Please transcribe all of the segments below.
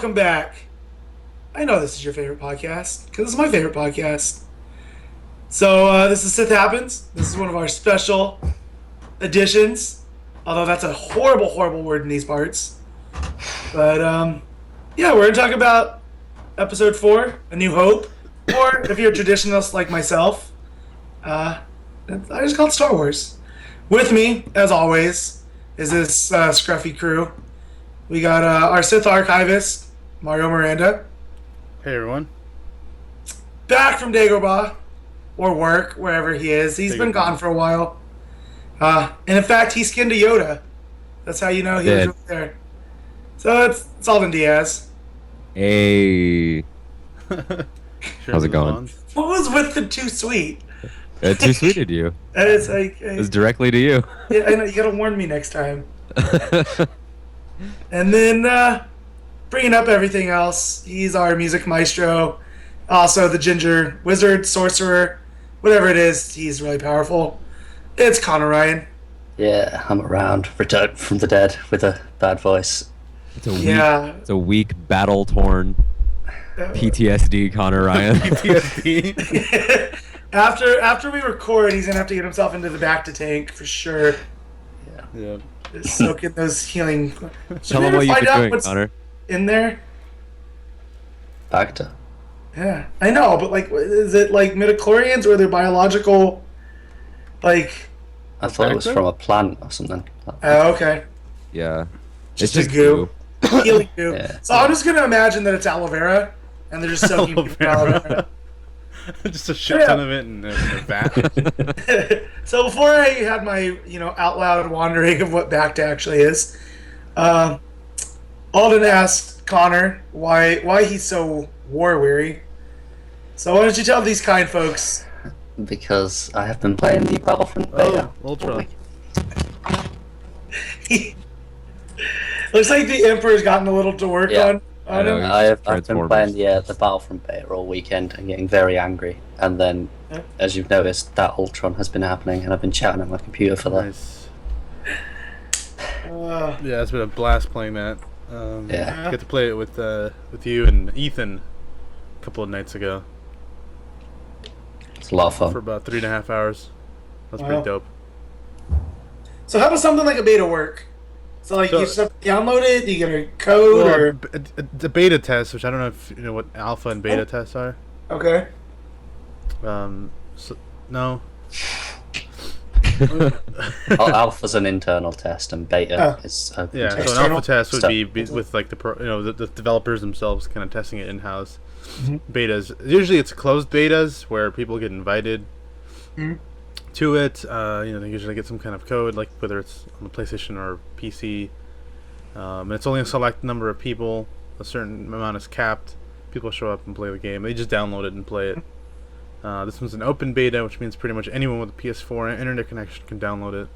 welcome back. I know this is your favorite podcast because this is my favorite podcast. So this is Sith Happens. This is one of our special editions. Although that's a horrible, horrible word in these parts. But yeah, we're gonna talk about episode 4, A New Hope, or if you're a traditionalist like myself, I just call it Star Wars. With me, as always, is this scruffy crew. We got our Sith archivist, Mario Miranda. Hey everyone. Back from Dagobah, or work, wherever he is. He's been gone for a while. And in fact, he skinned a Yoda. That's how you know he was right there. So it's Alden Diaz. Hey. How's it going? What was with the too sweet? Too sweet of you. It's like It's directly to you. Yeah, I know, you gotta warn me next time. And then bringing up everything else, he's our music maestro. Also the ginger wizard, sorcerer, whatever it is, he's really powerful. It's Connor Ryan. Yeah, I'm around, returned from the dead with a bad voice. It's a weak, battle-torn PTSD Connor Ryan. PTSD. After we record, he's gonna have to get himself into the back to tank for sure. Yeah. Just soak in those healing. Tell him what you've been doing, Connor. In there? Bacta. Yeah, I know, but like, is it like midichlorians or are they biological? Like, I thought it was from a plant or something. oh, okay, Yeah. just it's a goo, healing goo. Yeah. So I'm just gonna imagine that it's aloe vera, and they're just soaking aloe vera. Just a shit ton of it in a vat. So before I had my out loud wandering of what Bacta actually is, Alden asked Connor why he's so war weary. So why don't you tell these kind folks? Because I have been playing the Battlefront beta. Ultra. Looks like the Emperor's gotten a little to work on I know. him. I've been Transformers. playing the Battlefront beta all weekend and getting very angry. And then, as you've noticed, that Ultron has been happening, and I've been chatting at my computer for that. Nice. Yeah, it's been a blast playing that. Yeah. Get to play it with you and Ethan a couple of nights ago It's a lot of for fun. about 3.5 hours. That's Wow. pretty dope. So how does something like a beta work? So like So- you just have to download it, you get a code Well, or the beta test, which I don't know if you know what alpha and beta tests are. okay. No. Alpha's an internal test, and beta is a Yeah, so an External alpha test would stuff. be with like the developers themselves kind of testing it in house. Mhm. Betas usually it's closed betas where people get invited Mhm. to it. They usually get some kind of code, like whether it's on the PlayStation or PC. And it's only a select number of people. A certain amount is capped. People show up and play the game. They just download it and play it. This one's an open beta, which means pretty much anyone with a PS4 and internet connection can download it.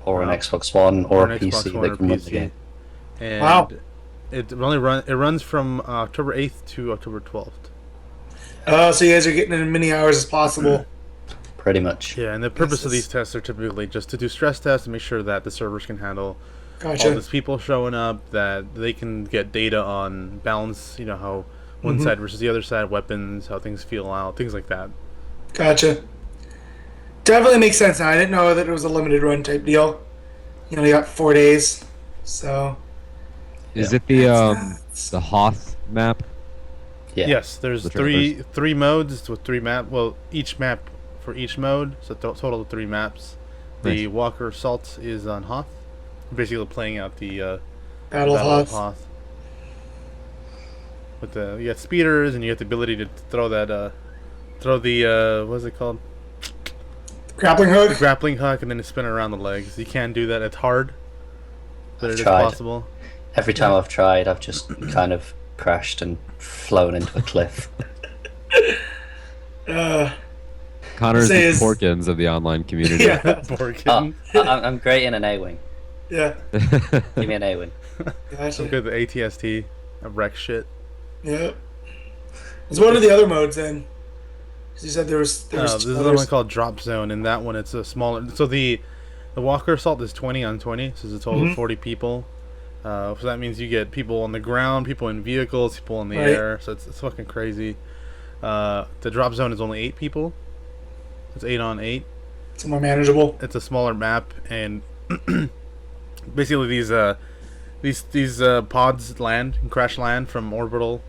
or an Xbox One or a an PC Xbox One that or can run PC. the game. And Wow. it runs from October 8th to October 12th. Oh, so you guys are getting in as many hours as possible. Pretty much. Yeah, and the purpose of is- these tests are typically just to do stress tests and make sure that the servers can handle all Gotcha. these people showing up, that they can get data on balance, how one side versus the other side, weapons, how things feel out, things like that. Gotcha. Definitely makes sense now. I didn't know that it was a limited run type deal. You got 4 days, so Is it the Hoth map? Yeah. Yes, there's The three modes with 3 map. Well, each map for each mode, so total of 3 maps. The Nice. Walker Assault is on Hoth, basically playing out the Battle of Battle Hoth. With you got speeders and you have the ability to throw the what's it called? Grappling The hook. grappling hook, and then you spin it around the legs. You can't do that. It's hard, but it is tried. possible. Every time I've tried, I've just kind of crashed and flown into a cliff. Connor's Say the is- Porkins of the online community. Yeah, Borkin. I'm great in an A-wing. yeah. Give me an A-wing. Gotcha. I'm good at the ATST. I wreck shit. Yeah. It's one of the other modes then. 'Cause you said there was There's two another others. one called Drop Zone, and that one it's a smaller. So the Walker Assault is 20 on 20, so it's a total of 40 people. So that means you get people on the ground, people in vehicles, people in the Right. air. So it's fucking crazy. The drop zone is only 8 people. It's 8 on 8. It's more manageable. It's a smaller map, and basically these pods land and crash land from orbital,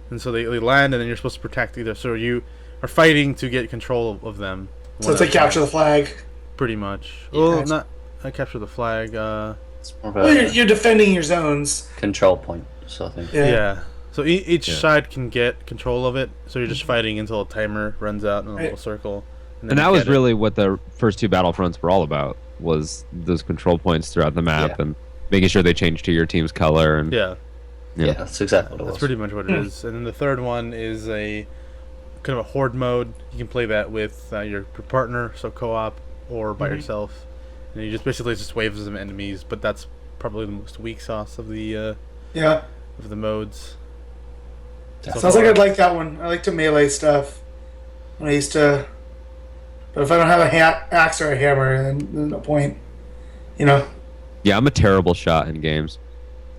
and so they land, and then you're supposed to protect either. So you are fighting to get control of them. So it's like capture the flag. Pretty much. Yeah. Well, not capture the flag. It's more of Well, a you're defending your zones. control point sort of thing. Yeah. Yeah. So each Yeah. side can get control of it. So you're just fighting until a timer runs out in a Right. little circle. then And you that was get it. really what the first 2 Battlefronts were all about, was those control points throughout the map Yeah. and making sure they changed to your team's color. And Yeah. Yeah. Yeah, that's exactly what it That's was. pretty much what it is. And then the third one is a kind of a horde mode. You can play that with your partner, so co-op, or by yourself. And you just basically just waves of enemies, but that's probably the most weak sauce of the Yeah. modes. Yeah. Sounds like I'd like that one. I like to melee stuff. When I used to, but if I don't have a axe or a hammer, then there's no point. You know. Yeah, I'm a terrible shot in games.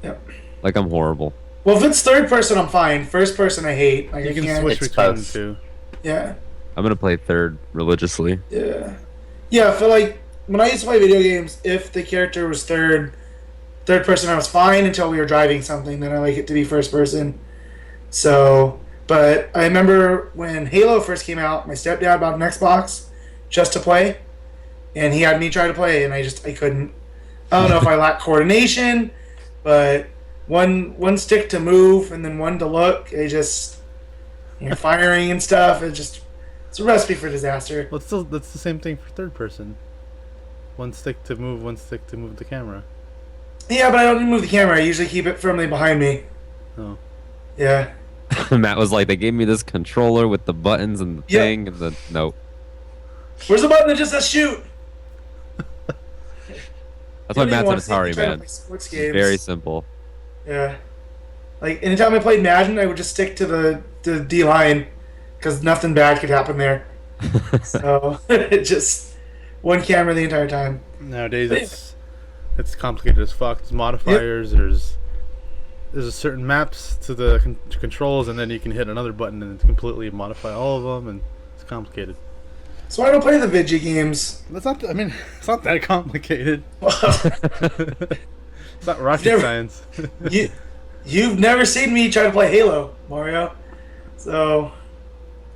Yep. Like, I'm horrible. Well, if it's third person, I'm fine. First person, I hate. Like, You I can can't. switch It's between both. the two. Yeah. I'm gonna play third religiously. Yeah. Yeah. I feel like when I used to play video games, if the character was third person, I was fine until we were driving something. Then I like it to be first person. So, but I remember when Halo first came out, my stepdad bought an Xbox just to play, and he had me try to play, and I couldn't. I don't know if I lack coordination, but one stick to move and then one to look. You're firing and stuff. It's a recipe for disaster. Well, that's the same thing for third person. One stick to move, one stick to move the camera. Yeah, but I don't move the camera. I usually keep it firmly behind me. Oh. Yeah. Matt was like, they gave me this controller with the buttons and the Yep. thing, and the nope. Where's the button that just says shoot? That's why You don't even Matt's wanna an see me Atari try to man. play sports It's games. very simple. Yeah. Like anytime I played Madden, I would just stick to the D line because nothing bad could happen there. So it just one camera the entire time. Nowadays, it's complicated as fuck. There's modifiers. There's a certain maps to the controls, and then you can hit another button and completely modify all of them, and it's complicated. So I don't play the video games. That's not. I mean, it's not that complicated. It's not rocket Never- science. You've never seen me try to play Halo, Mario. So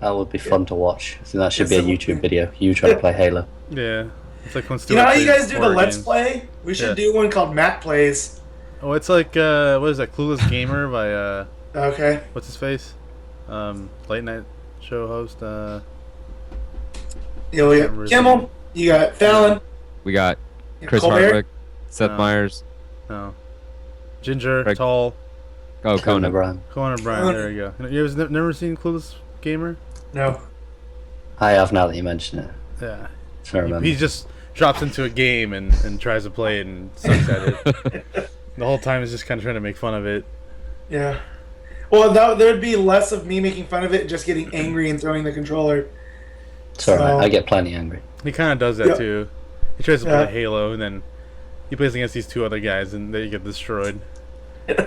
That would be fun to watch. I think that should It's be a a- YouTube video. You trying to play Halo. Yeah, it's like when you know how you Stewart guys do the plays Let's horror Play? We should Yeah. do one called Matt Plays. Oh, it's like what is that? Clueless Gamer by Okay. what's his face? Late night show host. You know, we Remember got his Kimmel. name. You got Fallon. We got You got Chris Colbert. Hardwick, Seth No. Meyers, No, Ginger, Craig- tall, oh Conan Conan. O'Brien. Connor and Brian. There you go. You guys never seen Clueless Gamer? No. I have now that you mention it. Yeah. I remember. He just drops into a game and tries to play it and sucks at it. The whole time is just kind of trying to make fun of it. Yeah. Well, there'd be less of me making fun of it and just getting angry and throwing the controller. It's alright. So- I get plenty angry. He kind of does that Yeah. too. He tries to Yeah. play Halo and then he plays against these 2 other guys and they get destroyed. He's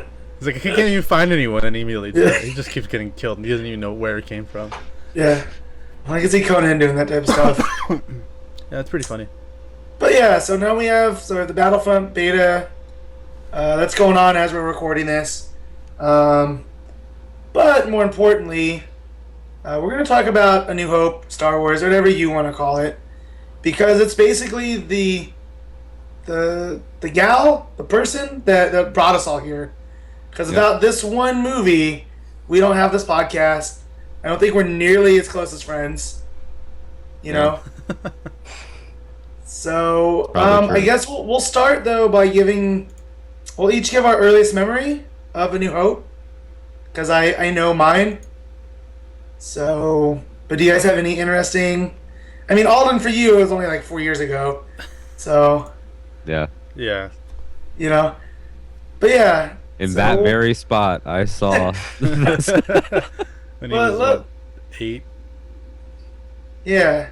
like, I can't even find anyone, and he immediately does. He just keeps getting killed and he doesn't even know where it came from. Yeah. I can see Conan doing that type of stuff. Yeah, it's pretty funny. But yeah, so now we have the Battlefront beta that's going on as we're recording this. But more importantly, we're going to talk about A New Hope, Star Wars, whatever you want to call it, because it's basically the person that brought us all here. Because without this one movie, we don't have this podcast. I don't think we're nearly as close as friends. You know. So Probably true. I guess we'll start though by we'll each give our earliest memory of A New Hope, because I know mine. So, but do you guys have any interesting? I mean, Alden for you it was only like 4 years ago, so Yeah. Yeah. you know. But yeah, In So- that very spot, I saw. When he was, look. 8. yeah.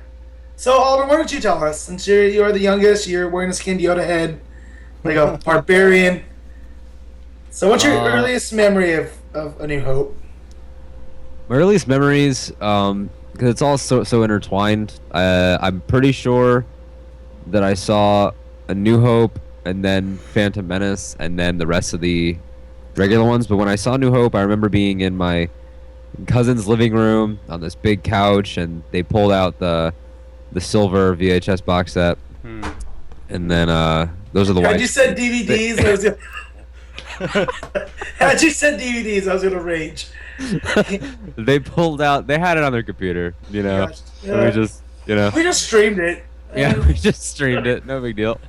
So Alden, why don't you tell us? Since you're the youngest, you're wearing a skinned Yoda head, like a barbarian. So, what's your earliest memory of A New Hope? My earliest memories, because it's all so intertwined. I'm pretty sure that I saw A New Hope and then Phantom Menace and then the rest of the regular ones. But when I saw New Hope, I remember being in my cousin's living room on this big couch, and they pulled out the silver VHS box set, and then those are the Had white. you said DVDs, I was gonna... Had you said DVDs, I was gonna rage. They pulled out. They had it on their computer, you know. Gosh, And yeah. we just, you know. We just streamed it. Yeah, we just streamed it. No big deal.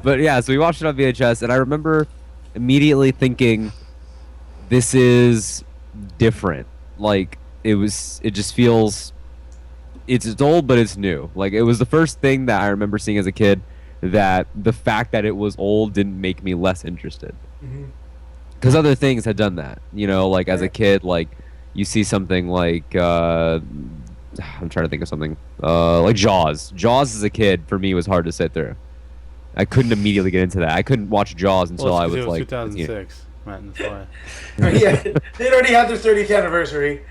But yeah, so we watched it on VHS, and I remember immediately thinking, "This is different." Like it just feels. It's old, but it's new. Like it was the first thing that I remember seeing as a kid. That the fact that it was old didn't make me less interested. Because other things had done that. You know, like as a kid, like you see something like I'm trying to think of something like Jaws. Jaws as a kid for me was hard to sit through. I couldn't immediately get into that. I couldn't watch Jaws until I was like 2006. Man, that's why. Yeah, they'd already had their 30th anniversary.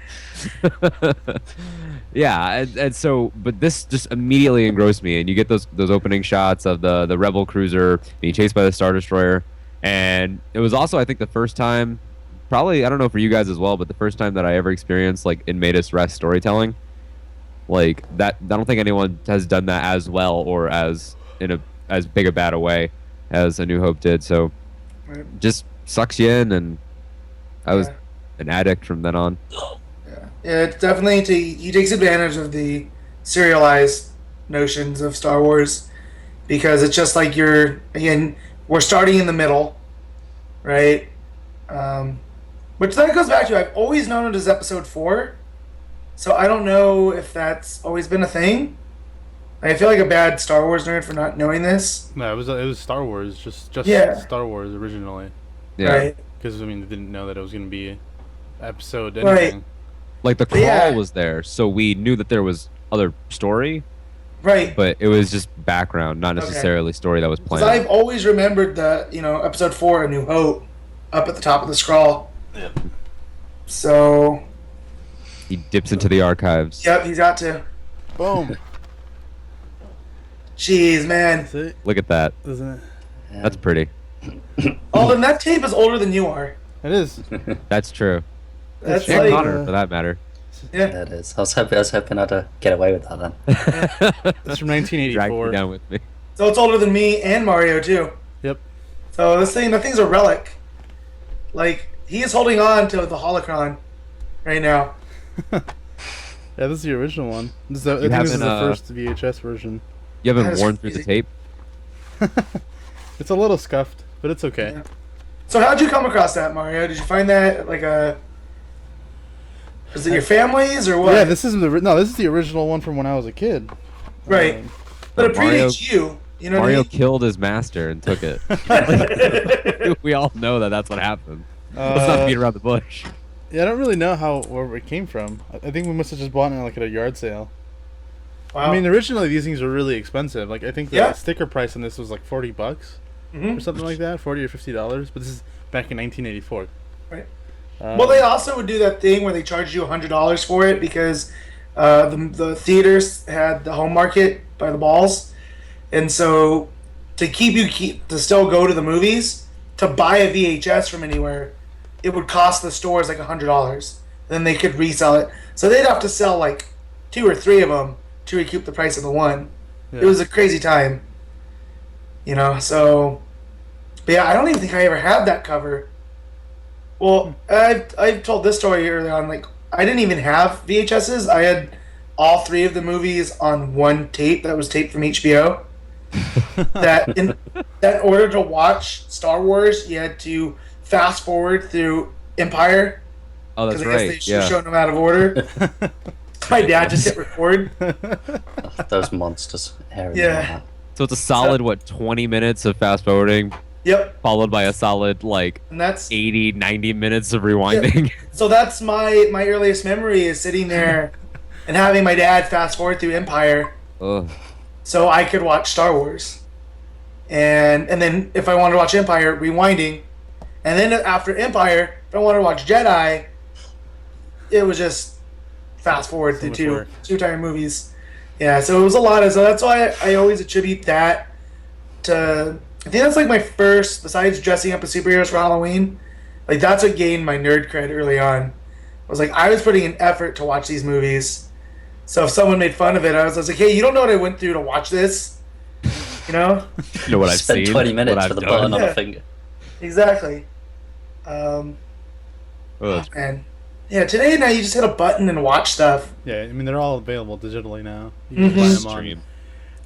Yeah, and so, but this just immediately engrossed me, and you get those opening shots of the Rebel cruiser being chased by the Star Destroyer, and it was also, I think, the first time, probably, I don't know for you guys as well, but the first time that I ever experienced like in Matus Rest storytelling, like that. I don't think anyone has done that as well or as as big a bad a way as A New Hope did. So, just sucks you in, and I was an addict from then on. Yeah, it's definitely he takes advantage of the serialized notions of Star Wars because it's just like we're starting in the middle, right? Which then goes back to I've always known it as Episode 4, so I don't know if that's always been a thing. I feel like a bad Star Wars nerd for not knowing this. No, it was Star Wars, just Star Wars originally. Yeah. Right. Because I mean, they didn't know that it was going to be episode Right. anything. Like the crawl was there, so we knew that there was other story, Right. but it was just background, not necessarily story that was Because planned. I've always remembered the Episode 4, A New Hope, up at the top of the scroll. Yep. So. He dips into the archives. Yep, he's got to. Boom. Jeez, man. That's it, Look at that. isn't it? That's pretty. Alden, that tape is older than you are. It is. That's true. That's And like, Connor, for that matter. yeah. It is. I was hoping I'd get away with that then. That's from Drag me 1984. down with me. So it's older than me and Mario too. Yep. So that thing's a relic. Like he is holding on to the holocron right now. Yeah, this is the original one. I think this is the first VHS version. You haven't That is worn through the crazy. tape? It's a little scuffed, but it's okay. Yeah. So how'd you come across that, Mario? Did you find that is it your family's or what? Yeah, this is the original one from when I was a kid. Right. But it Mario- predates you. You know Mario what killed his master and took it. I mean? We all know that that's what happened. Let's not beat around the bush. Yeah, I don't really know where it came from. I think we must have just bought it like at a yard sale. Wow. I mean, originally these things were really expensive. Like I think the Yeah. sticker price on this was like $40 or something like that, $40 or $50. But this is back in 1984. Right. Well, they also would do that thing where they charged you $100 for it because the theaters had the home market by the balls, and so to still go to the movies to buy a VHS from anywhere, it would cost the stores like $100. Then they could resell it, so they'd have to sell like 2 or 3 of them to recoup the price of the one. Yeah. It was a crazy time, So, but yeah, I don't even think I ever had that cover. Well, I've told this story early on. Like, I didn't even have VHSs. I had all 3 of the movies on one tape that was taped from HBO. In order to watch Star Wars, you had to fast forward through Empire. Oh, that's Because I guess they right. should have Yeah. shown them out of order. My dad just hit record. Those monsters. Hairy Yeah. and all that. So it's a solid, 20 minutes of fast forwarding, Yep, followed by a solid, like, and that's 80, 90 minutes of rewinding. so. That's my earliest memory is sitting there and having my dad fast forward through Empire. Ugh. So I could watch Star Wars, and then if I wanted to watch Empire, rewinding, And then after Empire, if I wanted to watch Jedi, it was just fast forward So to much two work. entire movies. Yeah, so it was a lot. So that's why I always attribute that to. I think that's like my first, besides dressing up as superheroes for Halloween. Like that's what gained my nerd cred early on. I was like, I was putting an effort to watch these movies. So if someone made fun of it, I was like, hey, you don't know what I went through to watch this, you know? You know what I've Spent seen? 20 minutes what for I've the done. button on Yeah. a finger. Exactly. Oh, Man, yeah. Today now you just hit a button and watch stuff. Yeah, I mean they're all available digitally now. You Mhm. can buy them on stream.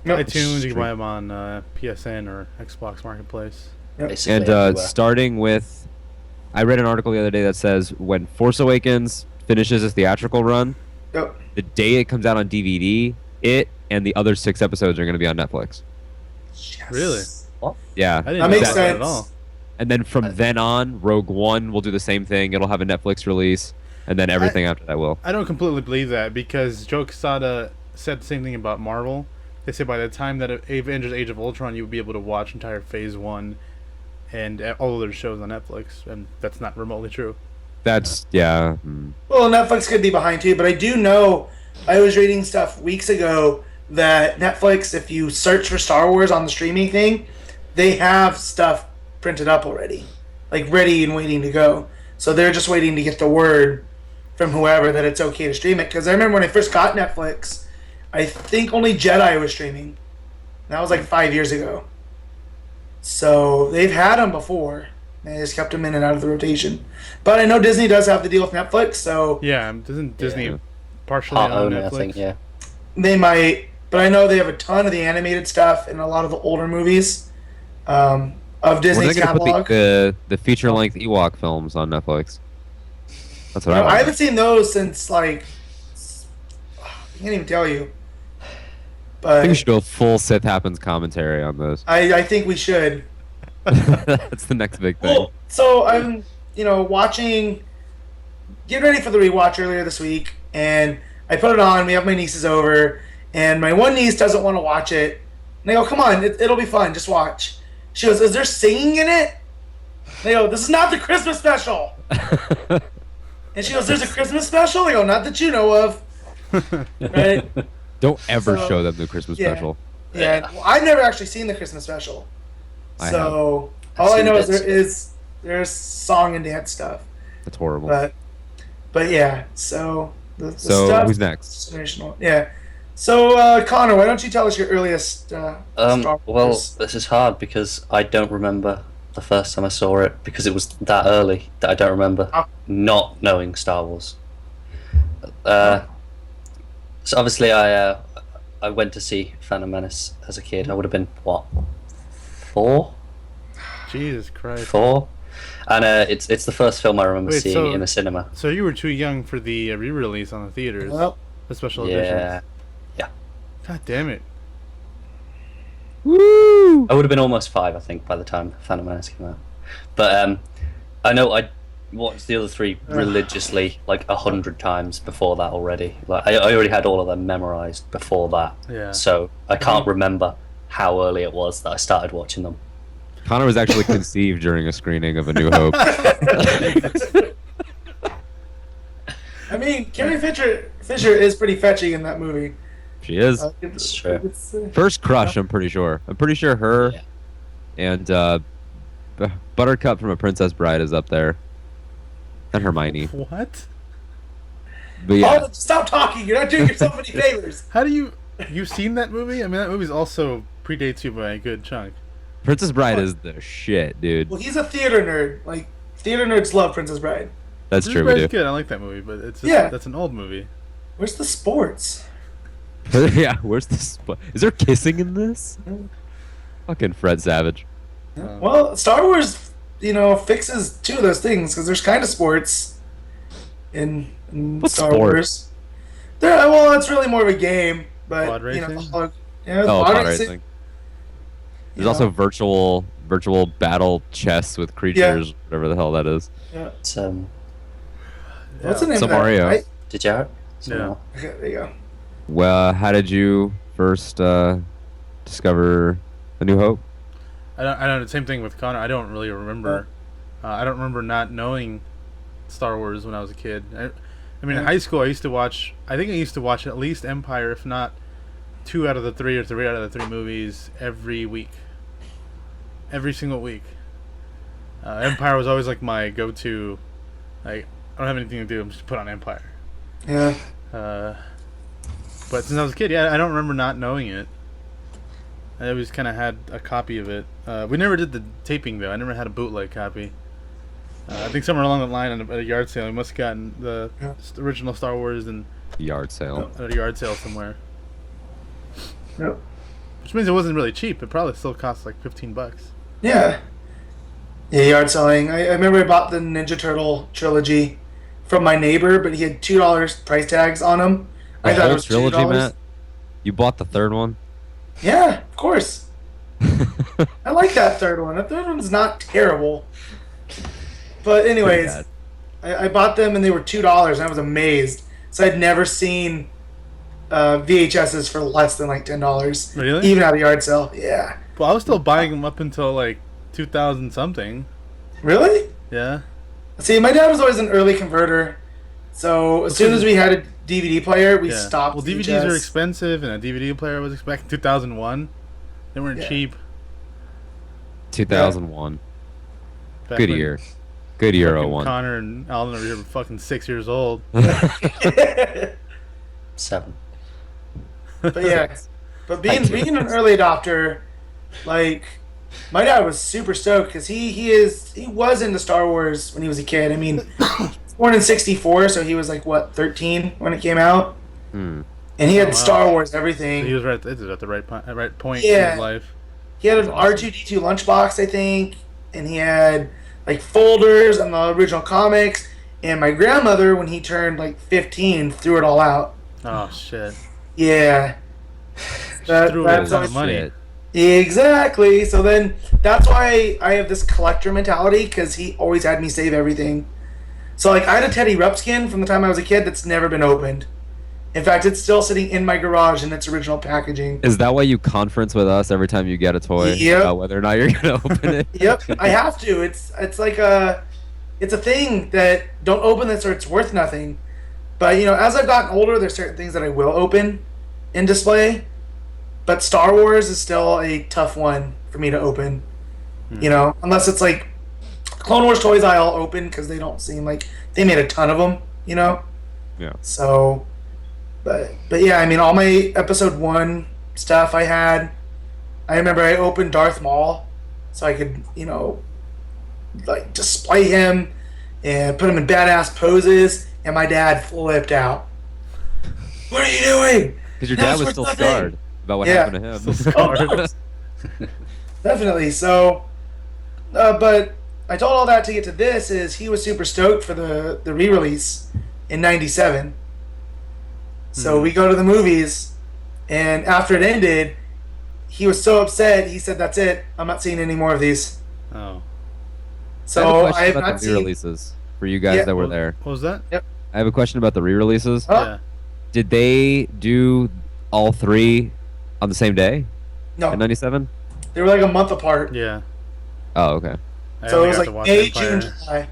Yep. iTunes. You can buy them on PSN or Xbox Marketplace. Basically And everywhere. starting with, I read an article the other day that says when Force Awakens finishes its theatrical run, Yep. the day it comes out on DVD, it and the other 6 episodes are going to be on Netflix. Yes. Really? Yeah. I didn't That know makes that at sense. all. And then from then on, Rogue One will do the same thing. It'll have a Netflix release, and then everything after that will. I don't completely believe that because Joe Quesada said the same thing about Marvel. They say by the time that Avengers: Age of Ultron, you would be able to watch entire Phase 1 and all other shows on Netflix, and that's not remotely true. That's yeah. Well, Netflix could be behind too, but I do know I was reading stuff weeks ago that Netflix, if you search for Star Wars on the streaming thing, they have stuff printed up already, like ready and waiting to go. So they're just waiting to get the word from whoever that it's okay to stream it. Because I remember when I first got Netflix, I think only Jedi was streaming. That was like 5 years ago. So they've had them before. They just kept them in and out of the rotation. But I know Disney does have the deal with Netflix, so Yeah, isn't Disney Yeah. partially Part on owner, Netflix? I think, yeah. they might. But I know they have a ton of the animated stuff and a lot of the older movies of When are Disney's they gonna catalog. put the feature length Ewok films on Netflix? That's what You know, I I want. haven't seen those since like I can't even tell you. I think we But should do a full Sith Happens commentary on those. I think we should. That's the next big thing. Well, so I'm watching, getting ready for the rewatch earlier this week, and I put it on. We have my nieces over, and my one niece doesn't want to watch it. And I go, "Come on, it'll be fun. Just watch." She goes, "Is there singing in it?" And I go, "This is not the Christmas special." And she goes, "There's a Christmas special?" I go, "Not that you know of." Right? Don't ever So, show them the Christmas yeah. special. Yeah, well, I've never actually seen the Christmas special. I So I've all I seen know is bits. there's song and dance stuff. That's horrible. But yeah, so the So stuff, who's next? generational. Yeah. So Connor, why don't you tell us your earliest Star Well, Wars? this is hard because I don't remember the first time I saw it because it was that early that I don't remember Oh. not knowing Star Wars. So obviously I went to see Phantom Menace as a kid. I would have been what, 4? Jesus Christ. 4? And it's the first film I remember Wait, seeing so- in a cinema. So you were too young for the re-release on the theaters, Well, the special Yeah, editions. God damn it. Woo! I would have been almost 5, I think, by the time Phantom Menace came out. But I know I watched the other 3 religiously like 100 times before that already. Like I already had all of them memorized before that. Yeah. So I can't remember how early it was that I started watching them. Connor was actually conceived during a screening of A New Hope. I mean, Carrie Fisher is pretty fetching in that movie. She is. It's true. First crush, I'm pretty sure. I'm pretty sure her Yeah. and Buttercup from A Princess Bride is up there. And Hermione. What? But yeah, Oh, stop talking! You're not doing yourself any favors. How do you've seen that movie? I mean, that movie's also predates you by a good chunk. Princess Bride is the shit, dude. Well, he's a theater nerd. Like theater nerds love Princess Bride. That's Princess true, we Bride's do. good. I like that movie, but it's just, Yeah. that's an old movie. Where's the sports? Yeah, where's this? Is there kissing in this? Fucking Fred Savage. Well, Star Wars, fixes 2 of those things because there's kind of sports in What's Star sport? Wars. Well, it's really more of a game, but Pod racing? it's Oh, pod pod racing. racing. There's also virtual battle chess with creatures, whatever the hell that is. Yeah. It's, What's the name Some of that? Mario. Right? did you hear it? Yeah. Okay, there you go. Well, how did you first discover A New Hope? I don't. Same thing with Connor. I don't really remember I don't remember not knowing Star Wars when I was a kid. I mean, in high school, I used to watch. I think I used to watch at least Empire, if not 2 out of the 3 or 3 out of the 3 movies every week. Every single week. Empire was always like my go-to. Like, I don't have anything to do. I'm just put on Empire. Yeah. But since I was a kid, yeah, I don't remember not knowing it. I always kind of had a copy of it. We never did the taping though. I never had a bootleg copy. I think somewhere along the line at a yard sale, we must have gotten the original Star Wars and Yard sale. at a yard sale somewhere. Yep. Which means it wasn't really cheap. It probably still cost like $15. Yeah. Yeah, yard selling. I remember I bought the Ninja Turtle trilogy from my neighbor, but he had $2 price tags on them. The I thought it whole was trilogy, $2. Matt? You bought the third one? Yeah, of course. I like that third one. The third one's not terrible. But anyways, bad. I bought them and they were $2 and I was amazed. So I'd never seen VHSs for less than like $10. Really? Even at a yard sale. Yeah. Well, I was still buying them up until like 2000 something. Really? Yeah. See, my dad was always an early converter. So as soon as we had a DVD player, we stopped. Well, DVDs VHS. are expensive, and a DVD player was back in 2001. They weren't cheap. 2001. Back Good when year. Good year, fucking 01. Connor and Alden over here were fucking 6 years old. 7. But yeah, but being an early adopter, like my dad was super stoked because he was into Star Wars when he was a kid. I mean, he was born in '64, so he was like what 13 when it came out, and he had Star Wars everything. So he was right at the right point in Yeah. his life. He had an R2D2 lunchbox, I think, and he had like folders and the original comics. And my grandmother, when he turned like 15, threw it all out. Oh shit! Yeah. Threw away a That's lot of Shit. money. Exactly. So then that's why I have this collector mentality because he always had me save everything. So like I had a Teddy Ruxpin from the time I was a kid that's never been opened. In fact, it's still sitting in my garage in its original packaging. Is that why you conference with us every time you get a toy Yep. about whether or not you're gonna open it? Yep, I have to. It's like it's a thing that don't open this or it's worth nothing. But you know, as I've gotten older, there's certain things that I will open and display. But Star Wars is still a tough one for me to open. You know, unless it's like Clone Wars toys, I'll open because they don't seem like they made a ton of them. You know. Yeah. So, but yeah, I mean, all my Episode 1 stuff I had. I remember I opened Darth Maul, so I could like display him and put him in badass poses. And my dad flipped out. What are you doing? Because your dad That's was worth still nothing. scarred about what Yeah. happened to him. Scarred. Definitely. So, but I told all that to get to this is he was super stoked for the re-release in '97. So we go to the movies, and after it ended, he was so upset. He said, "That's it. I'm not seeing any more of these." Oh. So I I have have a question about not the seen. re-releases for you guys Yeah. that were there. What was that? I have a question about the re-releases. Huh? Yeah. Did they do all 3 on the same day No, in '97? they were like a month apart. Yeah. Oh, okay. I So only it was got to like watch May, Empire. June, July.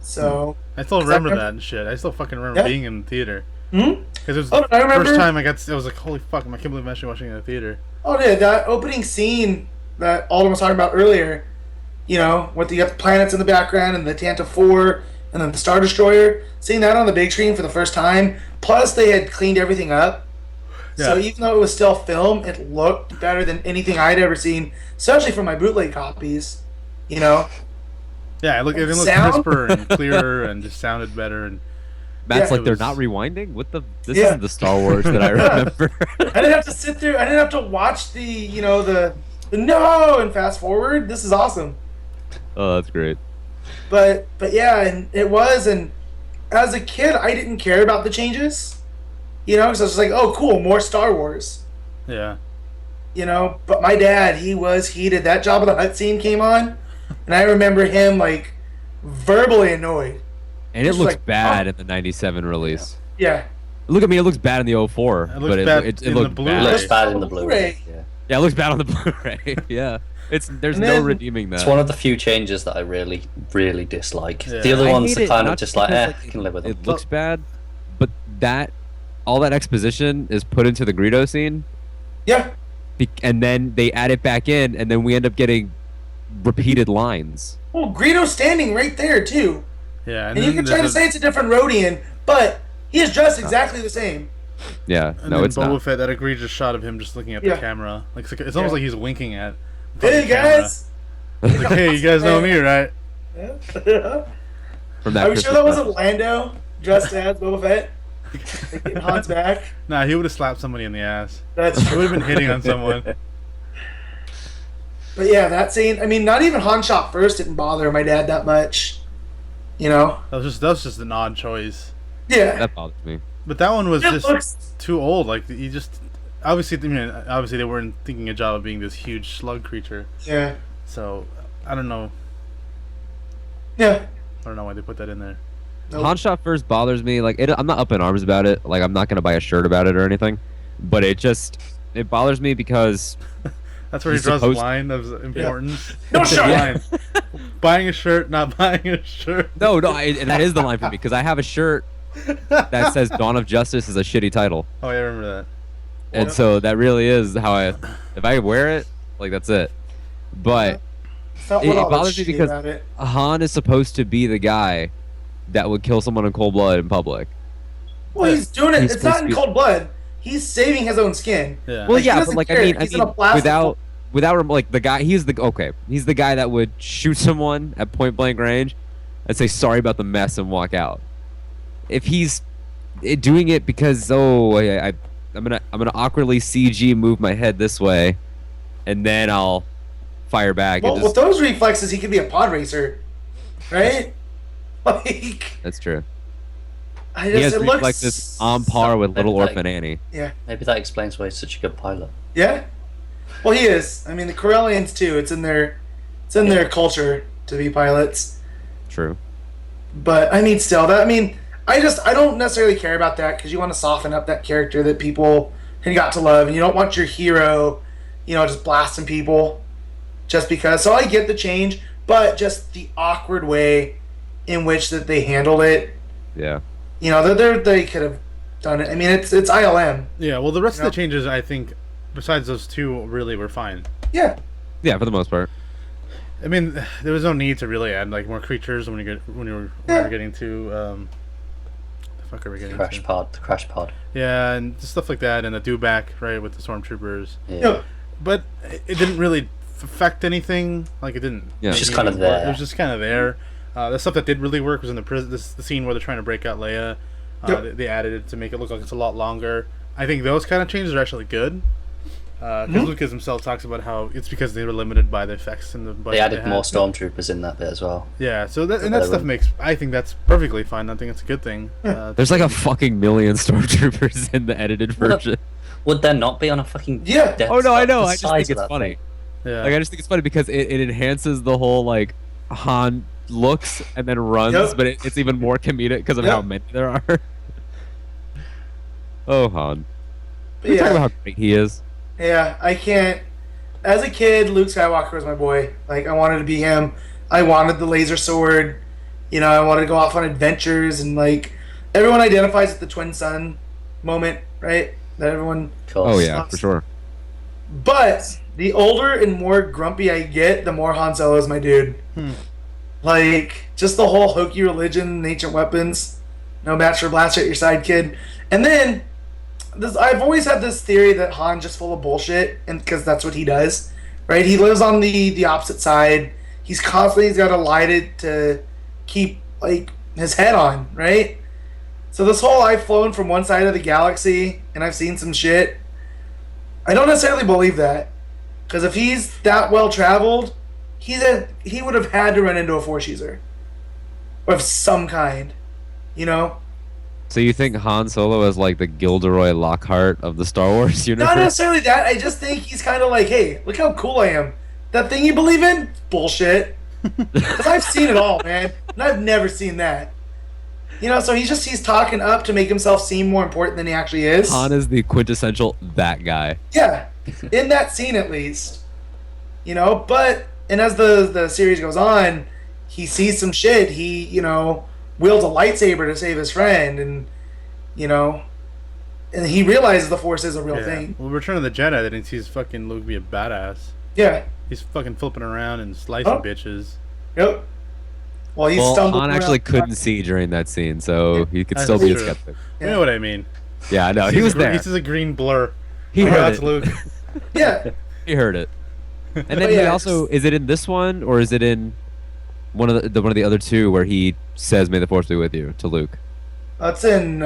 So, I still 'Cause I remember remember- that and shit. I still fucking remember Yeah. being in the theater. hmm? Because it was Oh, the I remember. first time I was like, holy fuck, I can't believe I'm actually watching it in the theater. Oh, yeah, that opening scene that Alden was talking about earlier, you know, with the planets in the background and the Tantive 4 and then the Star Destroyer, seeing that on the big screen for the first time, plus they had cleaned everything up. So Yeah. even though it was still film, it looked better than anything I'd ever seen, especially from my bootleg copies, you know? Yeah, it looked Sound? crisper and clearer and just sounded better. And Matt's Yeah. like, they're It was- not rewinding? What the? This Yeah. isn't the Star Wars that I remember. I didn't have to sit through, I didn't have to watch the no and fast forward. This is awesome. Oh, that's great. But yeah, and it was, and as a kid, I didn't care about the changes, you know, because I was just like, oh, cool, more Star Wars, yeah. you know. But my dad, he was heated. That Jabba the Hutt scene came on, and I remember him like verbally annoyed. And it Just looks like, bad oh. in the '97 release. Yeah, Look at me, it looks bad in the '04, It looks but bad it in looked the bad. It Blu-ray. looks bad in the Blu-ray. Blu-ray. Yeah. Yeah, it looks bad on the Blu-ray. Yeah, there's And no then- redeeming that. It's one of the few changes that I really, really dislike. Yeah. The other I ones hate are it, kind of not just like, because, I can live with them. It looks bad, but all that exposition is put into the Greedo scene, Yeah. and then they add it back in, and then we end up getting repeated lines. Well, Greedo's standing right there too, Yeah, and you can try to say it's a different Rodian, but he is dressed exactly the same. Yeah, and no, then it's Boba not. Fett, that egregious shot of him just looking at Yeah. the camera, like it's almost like he's winking at. Hey the camera. guys. Like, hey, you guys know me, right? From that Are we Christmas sure that wasn't special. Lando dressed as Boba Fett? Like getting Han's back. Nah, he would have slapped somebody in the ass. That's He true. would have been hitting on someone. But yeah, that scene. I mean, not even Han shot first didn't bother my dad that much. You know? That was just an odd choice. Yeah. That bothers me. But that one was It just looks- too old. Like he just obviously, obviously they weren't thinking a job of being this huge slug creature. Yeah. So I don't know. Yeah. I don't know why they put that in there. Nope. Han shot first bothers me. Like I'm not up in arms about it. Like I'm not gonna buy a shirt about it or anything. But it bothers me because That's where he He's draws the supposed- line of importance. No That's the shirt. line. Buying a shirt, not buying a shirt. no, and that is the line for me because I have a shirt that says "Dawn of Justice" is a shitty title, Oh, yeah, I remember that. and so that really is how if I wear it, like that's it. But Felt It- what it all the bothers me shit because- about it. Han is supposed to be the guy that would kill someone in cold blood in public. Well, he's doing it. He's It's not supposed in to be- cold blood. He's saving his own skin. Yeah. Well, Like, he yeah, but doesn't like care. I He's in a mean, plastic without like the guy, he's the guy that would shoot someone at point blank range and say sorry about the mess and walk out. If he's doing it because I'm gonna awkwardly CG move my head this way, and then I'll fire back. Well, and with just, those reflexes, he could be a pod racer, right? Like, that's true. I He has just it looks reflexes on par with Little Like- Orphan Annie. Yeah, Maybe that explains why he's such a good pilot. yeah. Well, he is. I mean, the Corellians too. It's in their culture to be pilots. True. But I mean, still, that I mean, I don't necessarily care about that because you want to soften up that character that people had got to love, and you don't want your hero, just blasting people just because. So I get the change, but just the awkward way in which that they handled it. Yeah. They could have done it. I mean, it's ILM. Yeah, well, the rest You of the changes, I think, besides those two, really were fine. Yeah. Yeah, for the most part. I mean, there was no need to really add like more creatures when you were getting to the fuck are we getting The crash pod. Yeah, and just stuff like that, and the dewback, right, with the stormtroopers. Yeah. Yeah. But it didn't really affect anything. Like it didn't. Yeah. It's just make kind of it work. there. It was just kind of there. The stuff that did really work was in the scene where they're trying to break out Leia. Yep. They added it to make it look like it's a lot longer. I think those kind of changes are actually good. Because Lucas himself talks about how it's because they were limited by the effects and the budget They added had. more stormtroopers in that bit as well. Yeah, so that better stuff one. makes. I think that's perfectly fine. I think it's a good thing. There's like a fucking million stormtroopers in the edited version. Would there not be on a fucking Yeah. Death Oh no, I Star know. the I just size think of it's that funny. thing? yeah. Like I just think it's funny because it enhances the whole like Han looks and then runs, Yep. but it's even more comedic because of how Yep. many there are. Oh Han, But we talk yeah. about how great he is. Yeah, I can't. As a kid, Luke Skywalker was my boy. Like, I wanted to be him. I wanted the laser sword. I wanted to go off on adventures, and like everyone identifies with the twin sun moment, right? That everyone. Of course. Oh yeah, for sure. But the older and more grumpy I get, the more Han Solo is my dude. Like, just the whole hokey religion and ancient weapons. No match for blaster at your side, kid. And then, I've always had this theory that Han's just full of bullshit, and because that's what he does, right? He lives on the opposite side. He's got to lie to keep, like, his head on, right? So this whole I've flown from one side of the galaxy, and I've seen some shit, I don't necessarily believe that. Because if he's that well traveled, he would have had to run into a Force user of some kind, So you think Han Solo is like the Gilderoy Lockhart of the Star Wars universe? Not necessarily that. I just think he's kind of like, hey, look how cool I am. That thing you believe in, bullshit. Because I've seen it all, man, and I've never seen that. So he's talking up to make himself seem more important than he actually is. Han is the quintessential that guy. Yeah, in that scene at least. But as the series goes on, he sees some shit. He wields a lightsaber to save his friend, and and he realizes the Force is a real thing. Well, Return of the Jedi, then he sees fucking Luke be a badass. Yeah. He's fucking flipping around and slicing bitches. Yep. Well, he's stumbling Han around. actually couldn't see during that scene, so he could still be a true. skeptic. You know what I mean? Yeah, I know. He was there. He sees a green blur. He Oh, heard that's it. Luke. Yeah. He heard it. And then But he yeah, also is it in this one or is it in one of the other two where he says "May the Force be with you" to Luke? That's in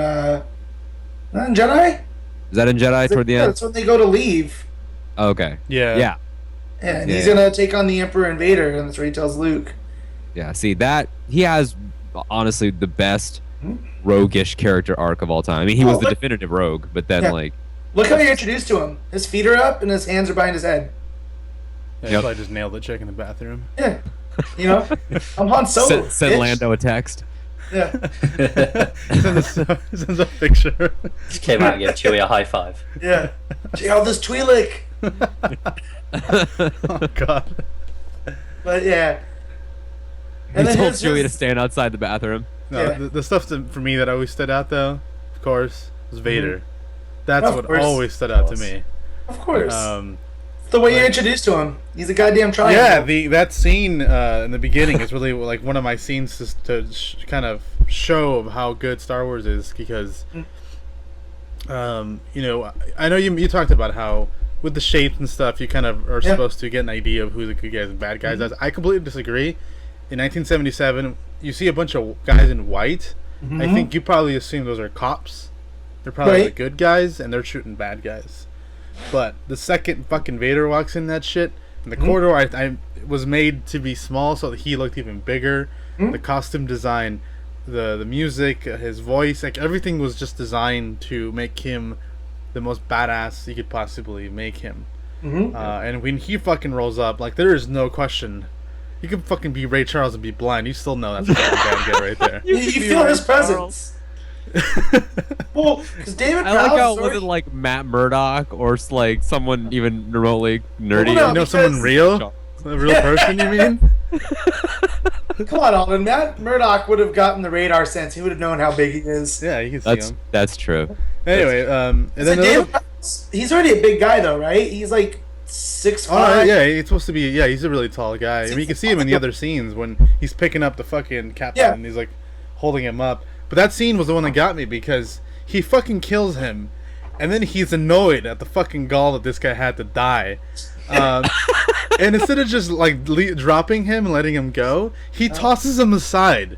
Jedi? Is that in Jedi toward the end? That's when they go to leave. Okay. Yeah. Yeah. And he's gonna take on the Emperor and Vader, and that's where he tells Luke. Yeah. See that he has honestly the best roguish character arc of all time. I mean, he was the definitive rogue, but then like Look how you're introduced to him. His feet are up and his hands are behind his head. Yeah, he probably just nailed the chick in the bathroom. Yeah. I'm Han Solo. send bitch. Lando a text. Yeah. Sends a picture. Just came out and gave Chewie a high five. Yeah. Check out this Twi'lek. Oh god. But yeah. He told his- Chewie to stand outside the bathroom. No, Yeah. the stuff for me that always stood out, though, of course, was Vader. That's Of what course. always stood out to me. Of course. Um, It's the way you're introduced to him. He's a goddamn triangle. yeah, that scene in the beginning is really like one of my scenes to kind of show how good Star Wars is, because, I know you talked about how with the shapes and stuff you kind of are supposed to get an idea of who the good guys and bad guys are. I completely disagree. In 1977, you see a bunch of guys in white. I think you probably assume those are cops. They're probably the good guys, and they're shooting bad guys. But the second fucking Vader walks in that shit, and the corridor I was made to be small so that he looked even bigger. The costume design, the music, his voice, like everything was just designed to make him the most badass you could possibly make him. And when he fucking rolls up, like there is no question. You can fucking be Ray Charles and be blind. You still know that's a fucking bad guy right there. You feel his presence. Well, because David I like how Prowse it wasn't like Matt Murdock or like someone even remotely nerdy. Well, You know someone real? A real person, you mean? Come on, Alden. Matt Murdock would have gotten the radar sense. He would have known how big he is. Yeah, you can see him. That's true. Anyway, and So then David Prowse, he's already a big guy, though, right? He's like 6'5". yeah, he's supposed to be. Yeah, he's a really tall guy. I mean, you can see him in the other scenes when he's picking up the fucking captain and he's like holding him up. But that scene was the one that got me because he fucking kills him, and then he's annoyed at the fucking gall that this guy had to die. And instead of just like dropping him and letting him go, he tosses him aside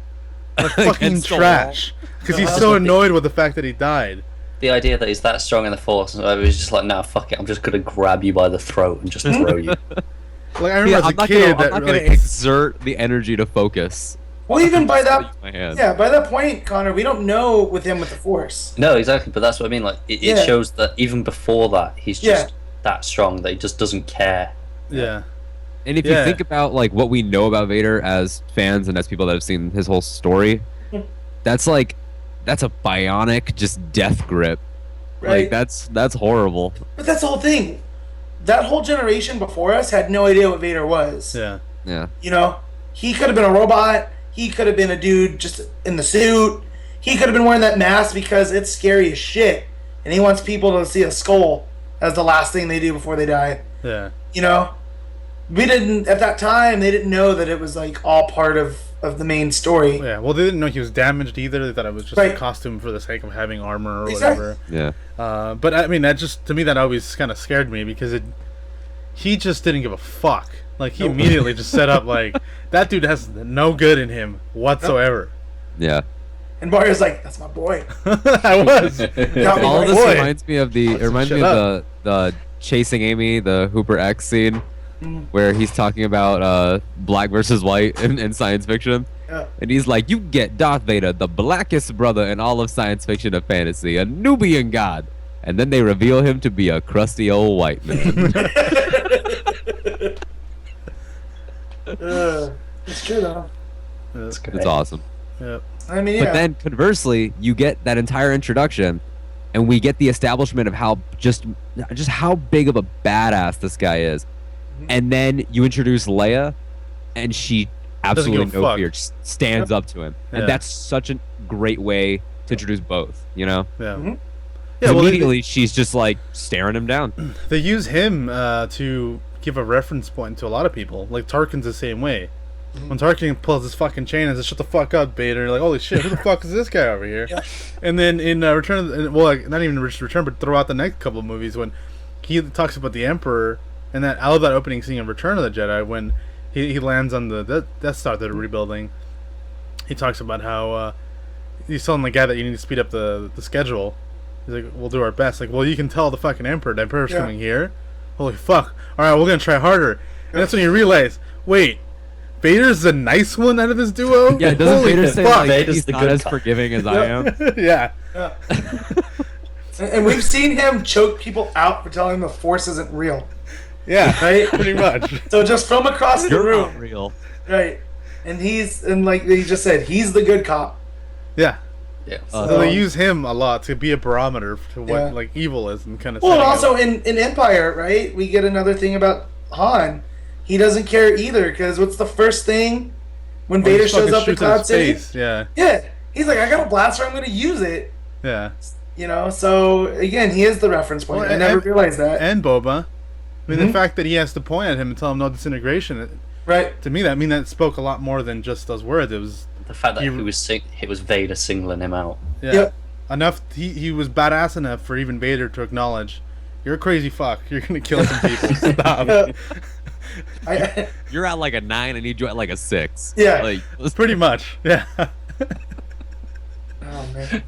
like fucking Against the trash because he's so annoyed with the fact that he died. The idea that he's that strong in the Force, I was just like, nah, fuck it, I'm just gonna grab you by the throat and just throw you. Like I remember as a I'm not kid gonna, that I'm not gonna like, exert the energy to focus. Well, even by that, My hand. by that point, Connor, we don't know with him with the Force. No, exactly, but that's what I mean. Like, it shows that even before that, he's just that strong that he just doesn't care. yeah. And if you think about like what we know about Vader as fans and as people that have seen his whole story, that's a bionic just death grip. Right. Like that's horrible. But that's the whole thing. That whole generation before us had no idea what Vader was. Yeah. Yeah. He could have been a robot. He could have been a dude just in the suit. He could have been wearing that mask because it's scary as shit. And he wants people to see a skull as the last thing they do before they die. Yeah. We didn't, at that time, they didn't know that it was like all part of the main story. Yeah. Well, they didn't know he was damaged either. They thought it was just a costume for the sake of having armor or whatever. Yeah. But I mean, that just to me that always kind of scared me because he just didn't give a fuck. Like he immediately just set up like that dude has no good in him whatsoever. Yeah. And Mario's like, that's my boy. I was. All of this boy. reminds me of Shut up. the Chasing Amy, the Hooper X scene, where he's talking about black versus white in science fiction. Yeah. And he's like, you get Darth Vader, the blackest brother in all of science fiction and fantasy, a Nubian god. And then they reveal him to be a crusty old white man. It's true, though. That's It's awesome. Yep. I mean, yeah. But then conversely, you get that entire introduction, and we get the establishment of how just how big of a badass this guy is. And then you introduce Leia, and she absolutely give a no fuck. fear, just stands up to him, Yeah. and that's such a great way to introduce both. You know, Yeah. Mhm. Yeah. 'Cause Well, immediately she's just like staring him down. they use him to give a reference point to a lot of people. Like Tarkin's the same way. When Tarkin pulls his fucking chain and says, "Shut the fuck up, Vader!" Like, holy shit, who the fuck is this guy over here? Yeah. And then in Return of the, well, like, not even Return, but throughout the next couple of movies, when he talks about the Emperor, and that I love that opening scene of Return of the Jedi when he lands on the Death Star that they're rebuilding. He talks about how he's telling the guy that you need to speed up the schedule. He's like, "We'll do our best." Like, well, you can tell the fucking Emperor. The Emperor's Yeah. coming here. Holy fuck! All right, we're gonna try harder. And that's when you realize, wait, Vader's the nice one out of this duo. Yeah, doesn't Holy Vader say fuck. like Vader's he's the not good as guy. forgiving as I am? Yeah. Yeah. And we've seen him choke people out for telling them the Force isn't real. Yeah, Right? pretty much. So just from across the You're room, not real. right? And like he just said, he's the good cop. Yeah. Yeah. So they use him a lot to be a barometer to what Yeah. like evil is and kind of. Well, and setting also up. in Empire, right? We get another thing about Han. He doesn't care either, because what's the first thing when Well, he Vader shows fucking up in shoots Cloud City? space. Yeah, Yeah, he's like, I got a blaster, I'm going to use it. yeah. You know, so again, he is the reference point. Well, I never and- realized that. And Boba. I mean, the Mhm. fact that he has to point at him and tell him no disintegration. Right. To me, that spoke a lot more than just those words. It was The fact that He- it was Vader singling him out. yeah Yep. enough. He was badass enough for even Vader to acknowledge, "You're a crazy fuck. You're gonna kill some people. Stop." I, You're at like a 9, I need you at like a 6. Yeah. Like, let's- Pretty much. Yeah. oh, man.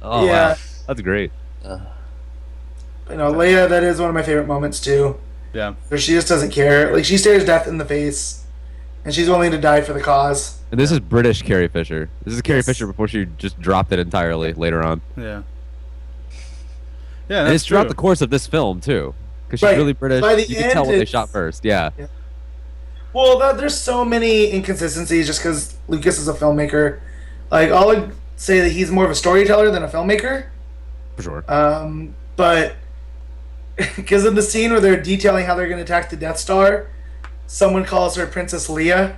oh Yeah. wow, that's great. You know, Leia, that is one of my favorite moments, too. Yeah. Where she just doesn't care. Like, she stares death in the face, and she's willing to die for the cause. And this is British Carrie Fisher. This is Carrie Yes. Fisher before she just dropped it entirely later on. Yeah. Yeah. And That's it's throughout true. the course of this film too, because she's Right. really British. By the You can end, tell what they it's- shot first. Yeah. Well, there's so many inconsistencies just because Lucas is a filmmaker. Like, I'll say that he's more of a storyteller than a filmmaker. For sure. But because in the scene where they're detailing how they're going to attack the Death Star, someone calls her Princess Leia.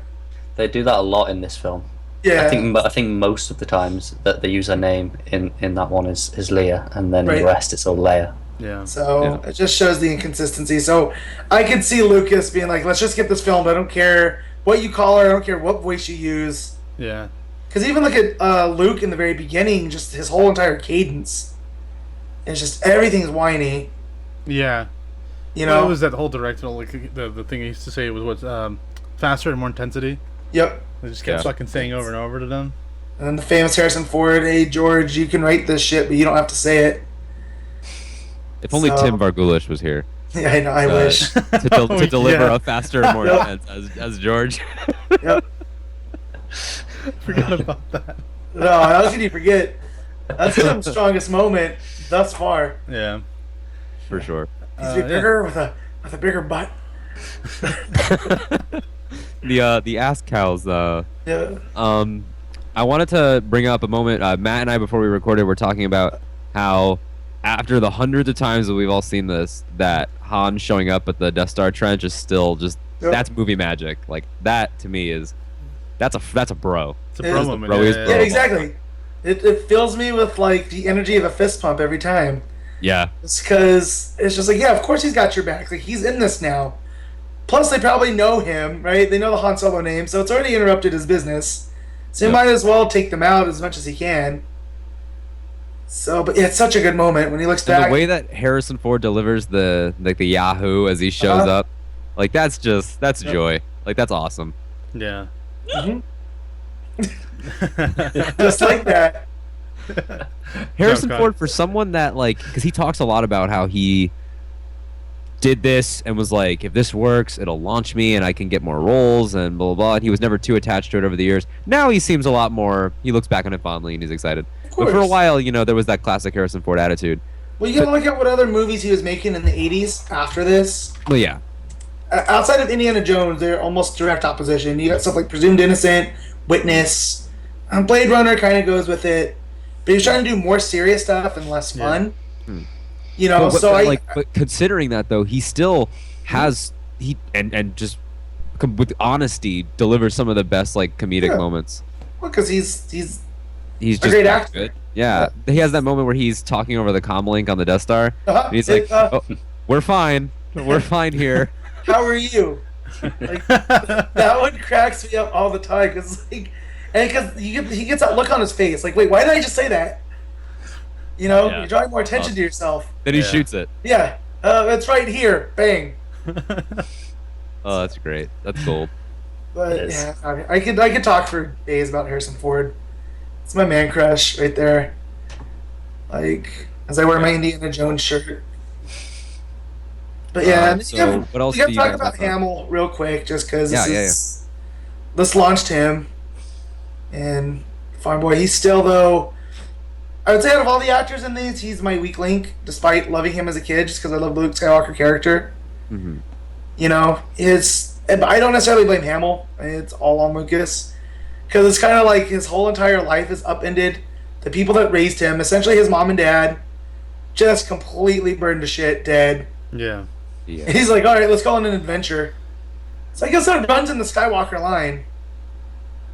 They do that a lot in this film. Yeah. I think most of the times that they use her name in that one is Leia, and then Right. the rest it's all Leia. Yeah. So Yeah. it just shows the inconsistency. So I could see Lucas being like, let's just get this filmed. I don't care what you call her. I don't care what voice you use. Yeah. Because even look at Luke in the very beginning, just his whole entire cadence. It's just everything's whiny. Yeah. You Well, know? it was that whole director, like the thing he used to say was what's faster and more intensity. Yep. They just kept Yeah. fucking saying over and over to them. And then the famous Harrison Ford, hey, George, you can write this shit, but you don't have to say it. If only So- Tim Vargulish was here Yeah, I know. I wish. to deliver Yeah. a faster and more Yeah. intense as George. Yep. Forgot about that. No, how could you forget? That's Tim's strongest moment thus far. Yeah. For sure. He's Yeah. bigger with a bigger butt. The ass cows. Yeah. I wanted to bring up a moment. Matt and I, before we recorded, were talking about how after the hundreds of times that we've all seen this, that Han showing up at the Death Star trench is still just Yep. that's movie magic. Like that to me is that's a bro. It's a It bro is the moment. bro is yeah, Yeah, bro. exactly. It fills me with like the energy of a fist pump every time. Yeah. It's because it's just like, yeah, of course he's got your back. Like, he's in this now. Plus, they probably know him, right? They know the Han Solo name, so it's already interrupted his business. So he Yeah. might as well take them out as much as he can. So, but yeah, it's such a good moment when he looks And back. the way that Harrison Ford delivers the Yahoo as he shows Uh-huh. up, like that's Yep. joy. Like that's awesome. Yeah. Mhm. Just like that. Harrison God. Ford, for someone that like, because he talks a lot about how he did this and was like, if this works, it'll launch me and I can get more roles and blah blah blah. And he was never too attached to it over the years. Now he seems a lot more. He looks back on it fondly and he's excited. Of But for a course. while, there was that classic Harrison Ford attitude. Well, you gotta look at what other movies he was making in the 80s after this. Well, yeah, Outside of Indiana Jones, they're almost direct opposition. You got stuff like Presumed Innocent, Witness, Blade Runner kind of goes with it, but he's trying to do more serious stuff and less fun. You know, but considering that though, he still has and just with honesty delivers some of the best like comedic moments. Well, because he's just a great actor. Good. Yeah, he has that moment where he's talking over the comlink on the Death Star. And he's like, oh, "We're fine. We're fine here." How are you? Like, that one cracks me up all the time because he gets that look on his face, like, wait, why did I just say that? You know, you're drawing more attention to yourself. Then he shoots it. Yeah, it's right here. Bang. Oh, that's great. That's gold. But yeah, I could talk for days about Harrison Ford. It's my man crush right there. Like, as I wear my Indiana Jones shirt. But yeah, so what else we got do to you talk guys about have? Hamill real quick, just because this launched him, and Farm Boy. He's still, though, I would say out of all the actors in these, he's my weak link, despite loving him as a kid, just because I love Luke Skywalker character. Mm-hmm. You know, I don't necessarily blame Hamill. It's all on Lucas, because it's kind of like his whole entire life is upended. The people that raised him, essentially his mom and dad, just completely burned to shit, dead. Yeah. He's like, all right, let's go on an adventure. So I guess that runs in the Skywalker line.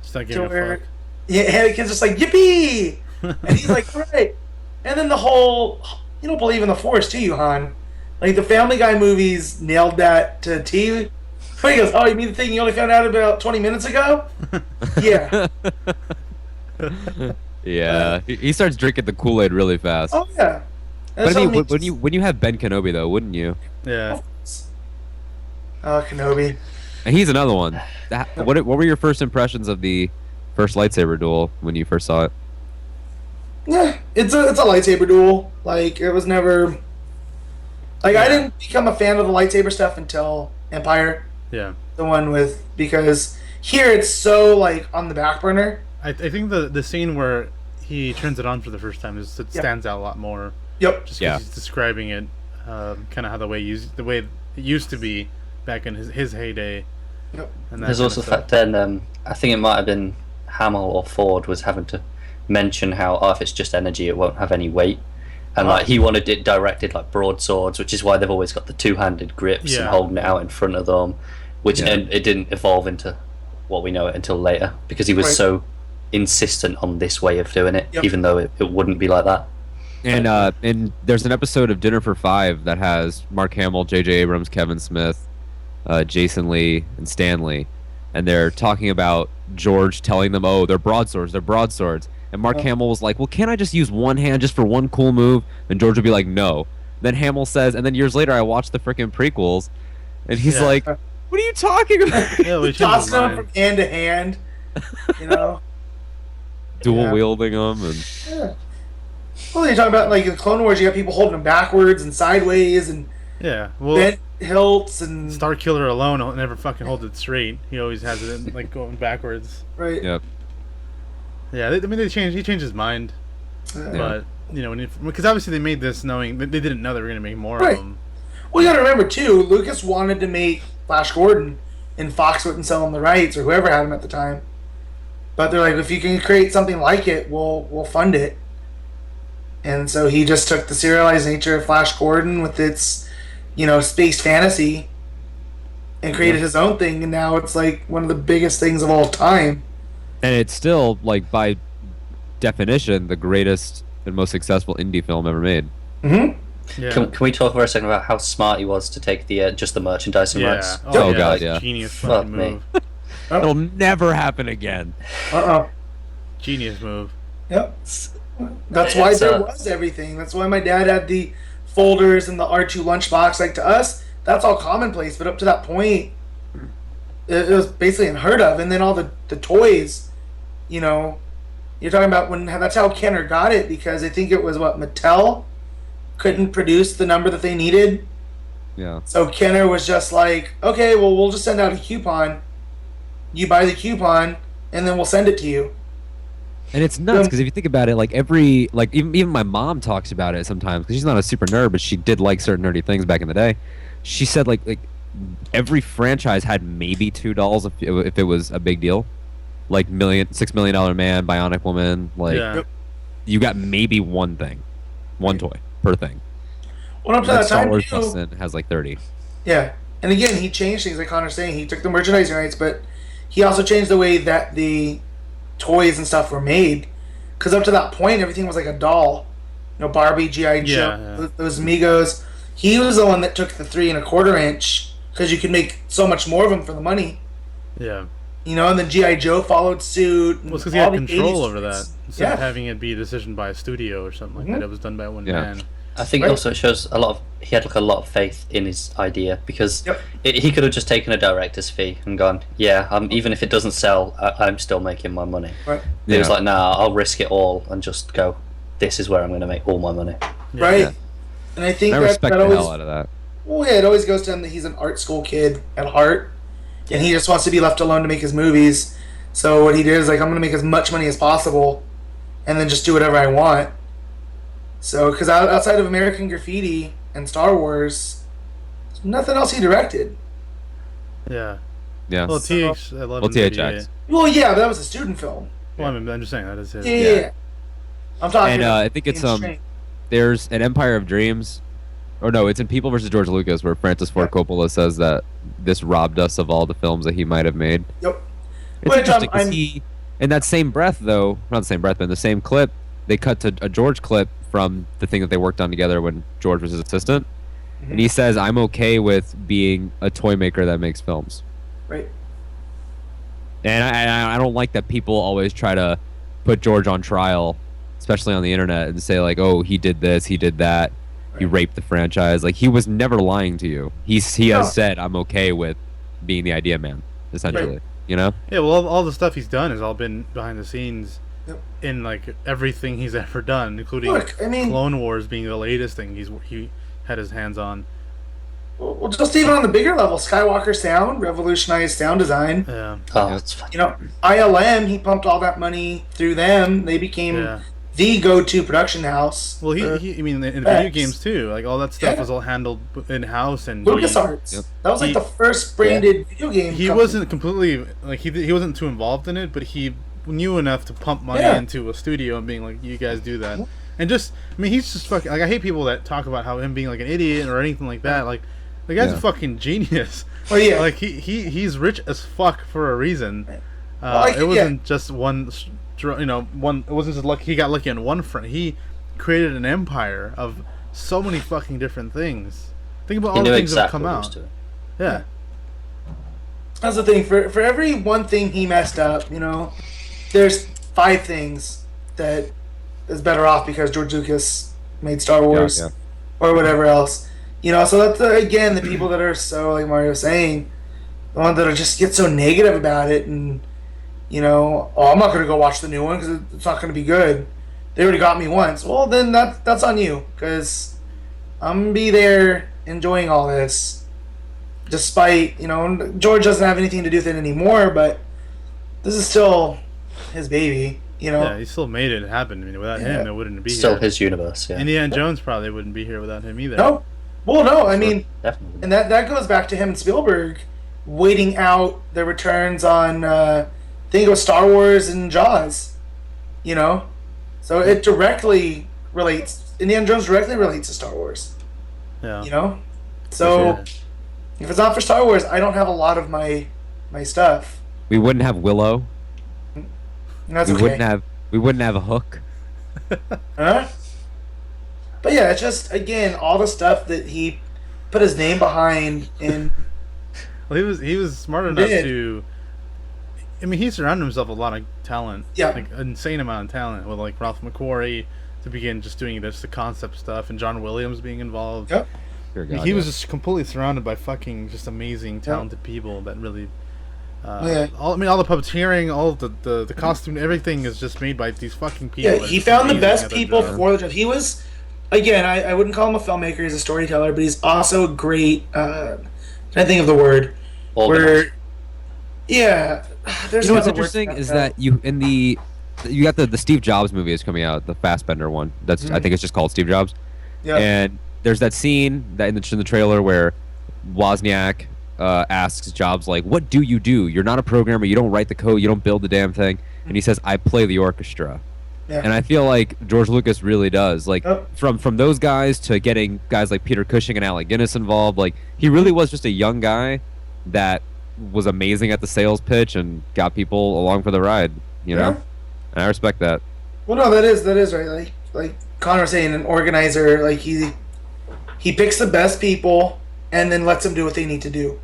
Just not giving a fuck. Yeah, the kid's just like, yippee! And he's like, all right. And then the whole, you don't believe in the Force, do you, Han? Like, the Family Guy movies nailed that to a T. So he goes, oh, you mean the thing you only found out about 20 minutes ago? Yeah. Yeah. He starts drinking the Kool-Aid really fast. Oh, yeah. But I mean, when you have Ben Kenobi, though, wouldn't you? Yeah. Oh, Kenobi. And he's another one. What were your first impressions of the first lightsaber duel when you first saw it? Yeah, it's a lightsaber duel. Like, it was never... Like, I didn't become a fan of the lightsaber stuff until Empire. Yeah. The one with... Because here it's so, like, on the back burner. I think the scene where he turns it on for the first time stands out a lot more. Yep. Just because he's describing it, kind of how the way it used to be back in his heyday. Yep. And there's also the fact then I think it might have been Hamill or Ford was having to mention how if it's just energy it won't have any weight, and like he wanted it directed like broadswords, which is why they've always got the two-handed grips and holding it out in front of them, which and it didn't evolve into what we know it until later because he was so insistent on this way of doing it, even though it wouldn't be like that. And there's an episode of Dinner for Five that has Mark Hamill, J.J. Abrams, Kevin Smith, Jason Lee, and Stanley, and they're talking about George telling them, "Oh, they're broadswords, And Mark Hamill was like, "Well, can't I just use one hand just for one cool move?" And George would be like, "No." Then Hamill says, and then years later, I watched the freaking prequels, and he's like, "What are you talking about?" Tossing them from hand to hand, you know. Dual wielding them and. Yeah. Well, you're talking about like in Clone Wars, you got people holding them backwards and sideways and bent hilts and. Starkiller alone never fucking holds it straight. He always has it in, like going backwards. Right. Yep. Yeah, he changed his mind, but you know, because obviously they made this knowing they didn't know they were going to make more of them. Well, you got to remember too, Lucas wanted to make Flash Gordon, and Fox wouldn't sell him the rights or whoever had him at the time. But they're like, if you can create something like it, we'll fund it. And so he just took the serialized nature of Flash Gordon with its, space fantasy, and created his own thing. And now it's like one of the biggest things of all time. And it's still, like, by definition, the greatest and most successful indie film ever made. Mm-hmm. Yeah. Can we talk for a second about how smart he was to take the just the merchandising rights? Oh god, genius fucking move. It'll never happen again. Genius move. Yep. That's why there was everything. That's why my dad had the folders and the R2 lunchbox. Like, to us, that's all commonplace. But up to that point, it was basically unheard of. And then all the toys, you're talking about that's how Kenner got it, because I think it was Mattel couldn't produce the number that they needed. Yeah. So Kenner was just like, okay, well, we'll just send out a coupon. You buy the coupon, and then we'll send it to you. And it's nuts because if you think about it, even my mom talks about it sometimes because she's not a super nerd, but she did like certain nerdy things back in the day. She said like every franchise had maybe $2 if it was a big deal. like $6 million man, Bionic Woman. Like Yeah. you got maybe one thing, one toy per thing. Well, up to That that Star time, Wars too, Justin has like 30. yeah. And again, he changed things like Connor's saying. He took the merchandising rights, but he also changed the way that the toys and stuff were made. Because up to that point, everything was like a doll. You know, Barbie, G.I. Joe, Yeah. those Migos. He was the one that took the 3¼ inch because you could make so much more of them for the money. Yeah. You know, and then G.I. Joe followed suit. Well, it's because he had all the control 80s over that toys. instead Yeah. of having it be a decision by a studio or something like that. It was done by one man. I think Right. also it shows he had like a lot of faith in his idea because Yep. he could have just taken a director's fee and gone, yeah, even if it doesn't sell, I'm still making my money. Right. He was Yeah. like, nah, I'll risk it all and just go, this is where I'm going to make all my money. Yeah. Right. Yeah. And I think I that, respect that the always, hell out of that. well, yeah, it always goes to him that he's an art school kid at heart, and he just wants to be left alone to make his movies. So what he did is like, I'm going to make as much money as possible, and then just do whatever I want. So, because outside of American Graffiti and Star Wars, there's nothing else he directed. Yeah. Yeah. Well, TH11. Well, THX. Well, yeah, but that was a student film. Well, I'm just saying that is his. Yeah. I'm talking. And I think it's there's an Empire of Dreams, or no, it's in People versus George Lucas where Francis Ford Coppola says that this robbed us of all the films that he might have made. Yep. It's Which, interesting 'cause I'm- he, in that same breath though, not the same breath, but in the same clip, they cut to a George clip from the thing that they worked on together when George was his assistant, and he says, "I'm okay with being a toy maker that makes films." Right. And I don't like that people always try to put George on trial, especially on the internet, and say like, "Oh, he did this, he did that, he Right. raped the franchise." Like he was never lying to you. He No. has said, "I'm okay with being the idea man," essentially. You know? Yeah, well, all the stuff he's done has all been behind the scenes Yep. in like everything he's ever done, including Look, I mean, Clone Wars being the latest thing he had his hands on. well, just even on the bigger level, Skywalker Sound revolutionized sound design. Yeah. Oh, Yeah. it's fun. You know, ILM, he pumped all that money through them. They became Yeah. the go-to production house. Well, for I mean, in video Facts. games too, like all that stuff Yeah. was all handled in house, and LucasArts. Yep. That was like He- the first branded video game. he company. wasn't completely like he wasn't too involved in it, but he knew enough to pump money Yeah. into a studio and being like, "You guys do that," and just I mean, he's just fucking like I hate people that talk about how him being like an idiot or anything like that. Like the guy's Yeah. a fucking genius. Oh yeah. Like he's rich as fuck for a reason. Well, It wasn't just one. One. It wasn't just lucky. He got lucky on one front. He created an empire of so many fucking different things. Think about He all the knew things that have exactly come what he was out. doing. Yeah. That's the thing. For every one thing he messed up, you know, there's 5 things that is better off because George Lucas made Star Wars yeah. or whatever else. You know, so that's again the people that are so, like Mario was saying, the ones that are just get so negative about it, and you know, oh, I'm not gonna go watch the new one because it's not gonna be good. They already got me once. Well, then that's on you because I'm gonna be there enjoying all this. Despite, you know, George doesn't have anything to do with it anymore, but this is still his baby, you know. Yeah, he still made it happen. I mean, without him, it wouldn't be Still here. his universe, yeah. Indiana Jones probably wouldn't be here without him either. No, well, no, I mean, Definitely. and that goes back to him and Spielberg waiting out the returns on, I think it was Star Wars and Jaws, you know. So it directly relates. Indiana Jones directly relates to Star Wars, Yeah. you know. So Yeah. if it's not for Star Wars, I don't have a lot of my stuff. We wouldn't have Willow. And that's We okay. wouldn't have a Hook. Huh? But yeah, it's just again all the stuff that he put his name behind, and Well, he was smart enough did. to. I mean, he surrounded himself with a lot of talent. Yeah. Like an insane amount of talent with like Ralph McQuarrie to begin just doing the concept stuff, and John Williams being involved. yep. Dear I mean, God, he yeah. was just completely surrounded by fucking just amazing, talented people that really. Yeah. All the puppeteering, all of the costume, everything is just made by these fucking people. Yeah, It's he found the amazing best at their people job. for the job. He was, again, I wouldn't call him a filmmaker. He's a storyteller, but he's also a great. I think of the word. Organized. Where, yeah, there's You know what's another word interesting for is that you got the Steve Jobs movie is coming out, the Fassbender one. That's I think it's just called Steve Jobs. Yeah. And there's that scene that in the trailer where Wozniak asks Jobs like, "What do? You're not a programmer. You don't write the code. You don't build the damn thing." And he says, "I play the orchestra." Yeah. And I feel like George Lucas really does. Like from those guys to getting guys like Peter Cushing and Alec Guinness involved, like he really was just a young guy that was amazing at the sales pitch and got people along for the ride, you know? And I respect that. Well, no, that is right. Like Connor was saying, an organizer, like he picks the best people and then lets them do what they need to do.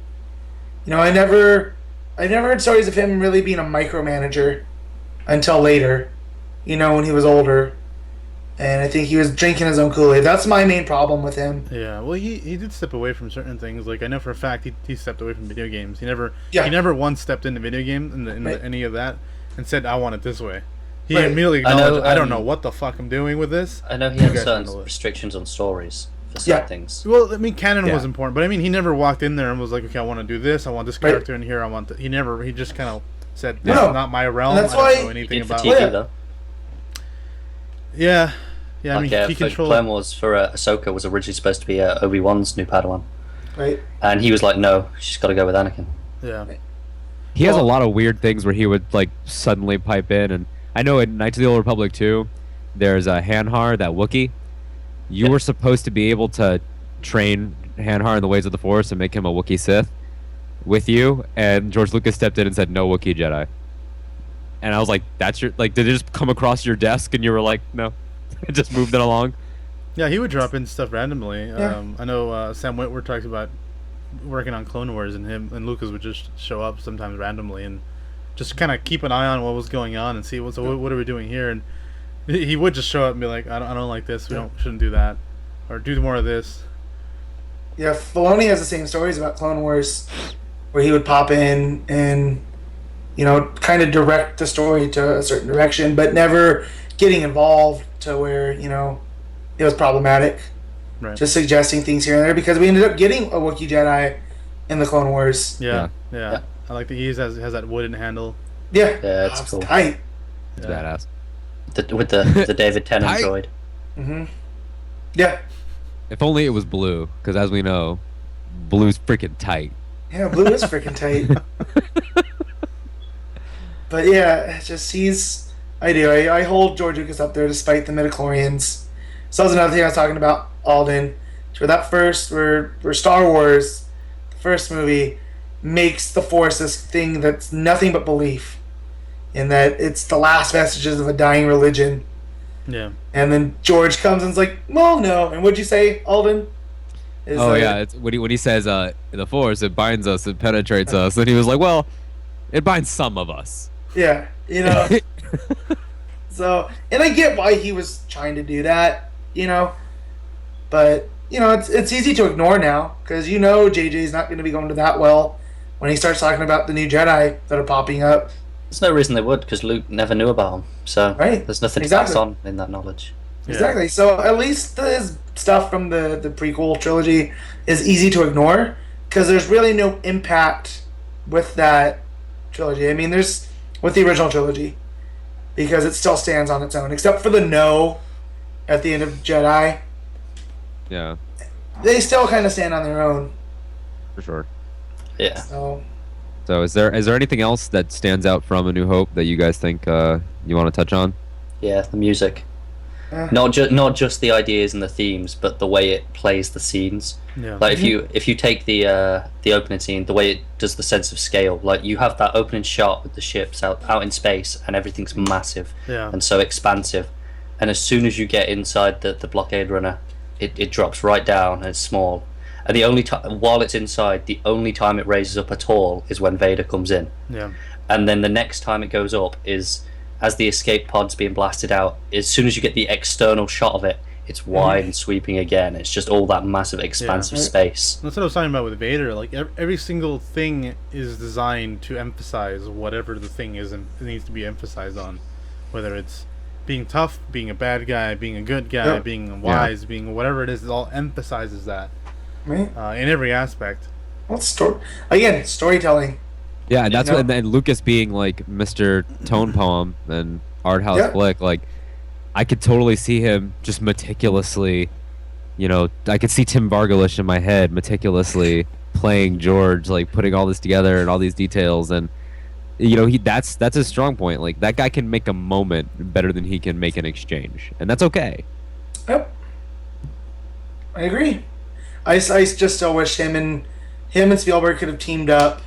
You know, I never heard stories of him really being a micromanager until later. You know, when he was older, and I think he was drinking his own Kool-Aid. That's my main problem with him. Yeah, well, he did step away from certain things. Like I know for a fact he stepped away from video games. He never once stepped into video games any of that and said I want it this way. He immediately acknowledged I don't know what the fuck I'm doing with this. I know he had certain restrictions on stories for certain things. Well, I mean, canon was important, but I mean, he never walked in there and was like, okay, I want to do this. I want this character in here. I want. He just kind of said, this is not my realm. That's I don't know anything about TV, though. Yeah. I mean, he controlled. Clone Wars for Ahsoka was originally supposed to be Obi-Wan's new Padawan. Right. And he was like, no, she's got to go with Anakin. Yeah. He has a lot of weird things where he would like suddenly pipe in, and I know in Knights of the Old Republic 2, there's a Hanhar, that Wookiee. You were supposed to be able to train Hanhar in the ways of the Force and make him a Wookiee Sith with you, and George Lucas stepped in and said, no Wookiee Jedi. And I was like, that's your, like, did it just come across your desk and you were like, no? It just moved it along? Yeah, he would drop in stuff randomly. Yeah. I know Sam Witwer talks about working on Clone Wars, and him and Lucas would just show up sometimes randomly and just kind of keep an eye on what was going on and see what are we doing here. And he would just show up and be like, I don't like this. We shouldn't do that, or do more of this. Yeah, Filoni has the same stories about Clone Wars, where he would pop in and, you know, kind of direct the story to a certain direction, but never getting involved to where, you know, it was problematic. Right. Just suggesting things here and there, because we ended up getting a Wookiee Jedi in the Clone Wars. Yeah. I like that he has that wooden handle. Yeah, it's cool. Tight. It's badass. With the David Tennant droid. Mm-hmm. Yeah. If only it was blue, because as we know, blue's freaking tight. Yeah, blue is freaking tight. But yeah, it's just I hold George Lucas up there despite the midichlorians. So that was another thing I was talking about, Alden. Where Star Wars, the first movie, makes the Force this thing that's nothing but belief, in that it's the last vestiges of a dying religion. Yeah. And then George comes and's like, well, no. And what'd you say, Alden? It's when he says, the Force, it binds us, it penetrates us. And he was like, well, it binds some of us. Yeah, you know. So, and I get why he was trying to do that, you know. But, you know, it's easy to ignore now, because you know JJ's not going to be going to that well when he starts talking about the new Jedi that are popping up. There's no reason they would, because Luke never knew about them. So there's nothing to pass on in that knowledge. Yeah. Exactly. So at least his stuff from the prequel trilogy is easy to ignore, because there's really no impact with that trilogy. I mean, there's with the original trilogy, because it still stands on its own, except for the no at the end of Jedi. Yeah. They still kind of stand on their own. For sure. Yeah. So is there anything else that stands out from A New Hope that you guys think you want to touch on? Yeah, the music. Not just the ideas and the themes, but the way it plays the scenes. Yeah. Like if you take the opening scene, the way it does the sense of scale, like you have that opening shot with the ships out in space and everything's massive and so expansive, and as soon as you get inside the blockade runner, it drops right down and it's small. And the only time while it's inside, the only time it raises up at all is when Vader comes in. Yeah. And then the next time it goes up is as the escape pod's being blasted out. As soon as you get the external shot of it, it's wide and sweeping again. It's just all that massive expansive space. That's what I was talking about with Vader. Like every single thing is designed to emphasize whatever the thing is and it needs to be emphasized on, whether it's being tough, being a bad guy, being a good guy, being wise, being whatever it is. It all emphasizes that in every aspect. Well, storytelling. Yeah, and that's what, and Lucas being like Mr. Tone Poem and Art House Flick, like I could totally see him just meticulously, you know, I could see Tim Vargalish in my head meticulously playing George, like putting all this together and all these details, and you know, that's his strong point. Like that guy can make a moment better than he can make an exchange, and that's okay. Yep. I agree. I just still wish him and Spielberg could have teamed up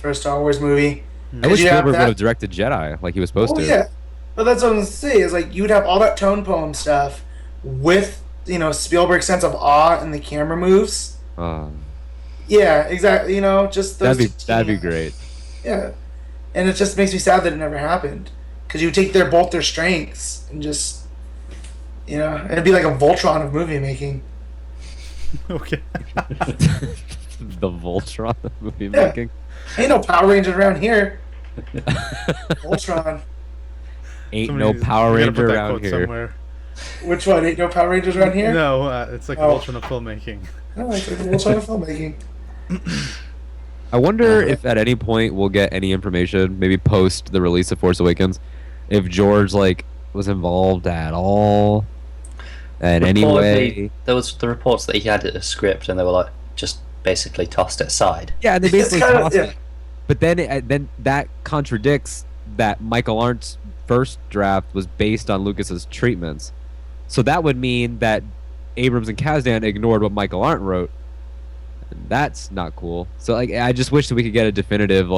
for a Star Wars movie. I wish Spielberg would have directed Jedi like he was supposed to. Yeah, but that's what I'm gonna say. Is like you would have all that tone poem stuff with Spielberg's sense of awe and the camera moves. Yeah, exactly. Just those that'd be great. Yeah, and it just makes me sad that it never happened because you take both their strengths and just it'd be like a Voltron of movie making. Okay. The Voltron of movie making. Ain't no Power Rangers around here. Voltron. Ain't no Power Ranger around here. Somewhere. Which one? Ain't no Power Rangers around here? No, it's like Voltron of filmmaking. No, it's like Voltron of filmmaking. I wonder if at any point we'll get any information, maybe post the release of Force Awakens, if George was involved at all. And anyway, there was the reports that he had a script and they were just basically tossed it aside. Yeah, they basically tossed it. But then that contradicts that Michael Arndt's first draft was based on Lucas's treatments. So that would mean that Abrams and Kasdan ignored what Michael Arndt wrote. And that's not cool. So I just wish that we could get a definitive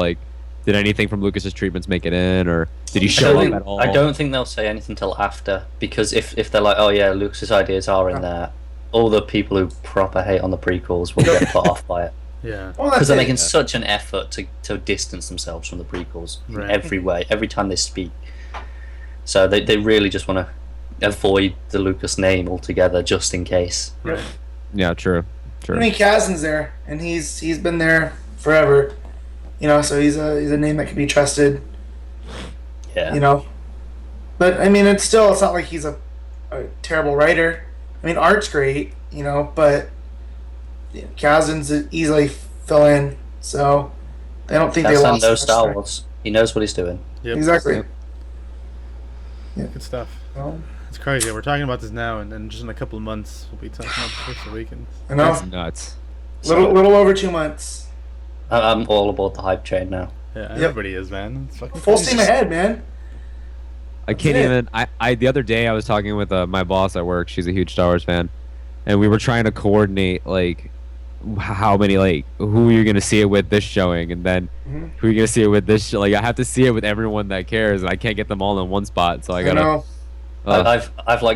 did anything from Lucas's treatments make it in, or did he show up at all? I don't think they'll say anything till after, because if they're like, oh yeah, Lucas's ideas are in there, all the people who proper hate on the prequels will get put off by it. Yeah. Because they're making such an effort to distance themselves from the prequels in every way, every time they speak. So they really just want to avoid the Lucas name altogether, just in case. Right. Yeah, true. I mean, Kasdan's there, and he's been there forever. So he's a name that can be trusted. Yeah. But I mean, it's not like he's a terrible writer. I mean, art's great, but Kasdan's easily fill in. So I don't think they lost. knows Star Wars. He knows what he's doing. Yep. Exactly. Yep. Yeah. Good stuff. Well, It's crazy. We're talking about this now, and then just in a couple of months, we'll be talking about Force Awakens. I know. That's nuts. Little over 2 months. I'm all aboard the hype train now. Yeah, everybody is, man. It's fucking Full crazy. steam ahead, man. I can't even. I the other day I was talking with my boss at work. She's a huge Star Wars fan, and we were trying to coordinate how many who you're gonna see it with this showing, and then who you're gonna see it with this. I have to see it with everyone that cares, and I can't get them all in one spot. So I gotta. know. I've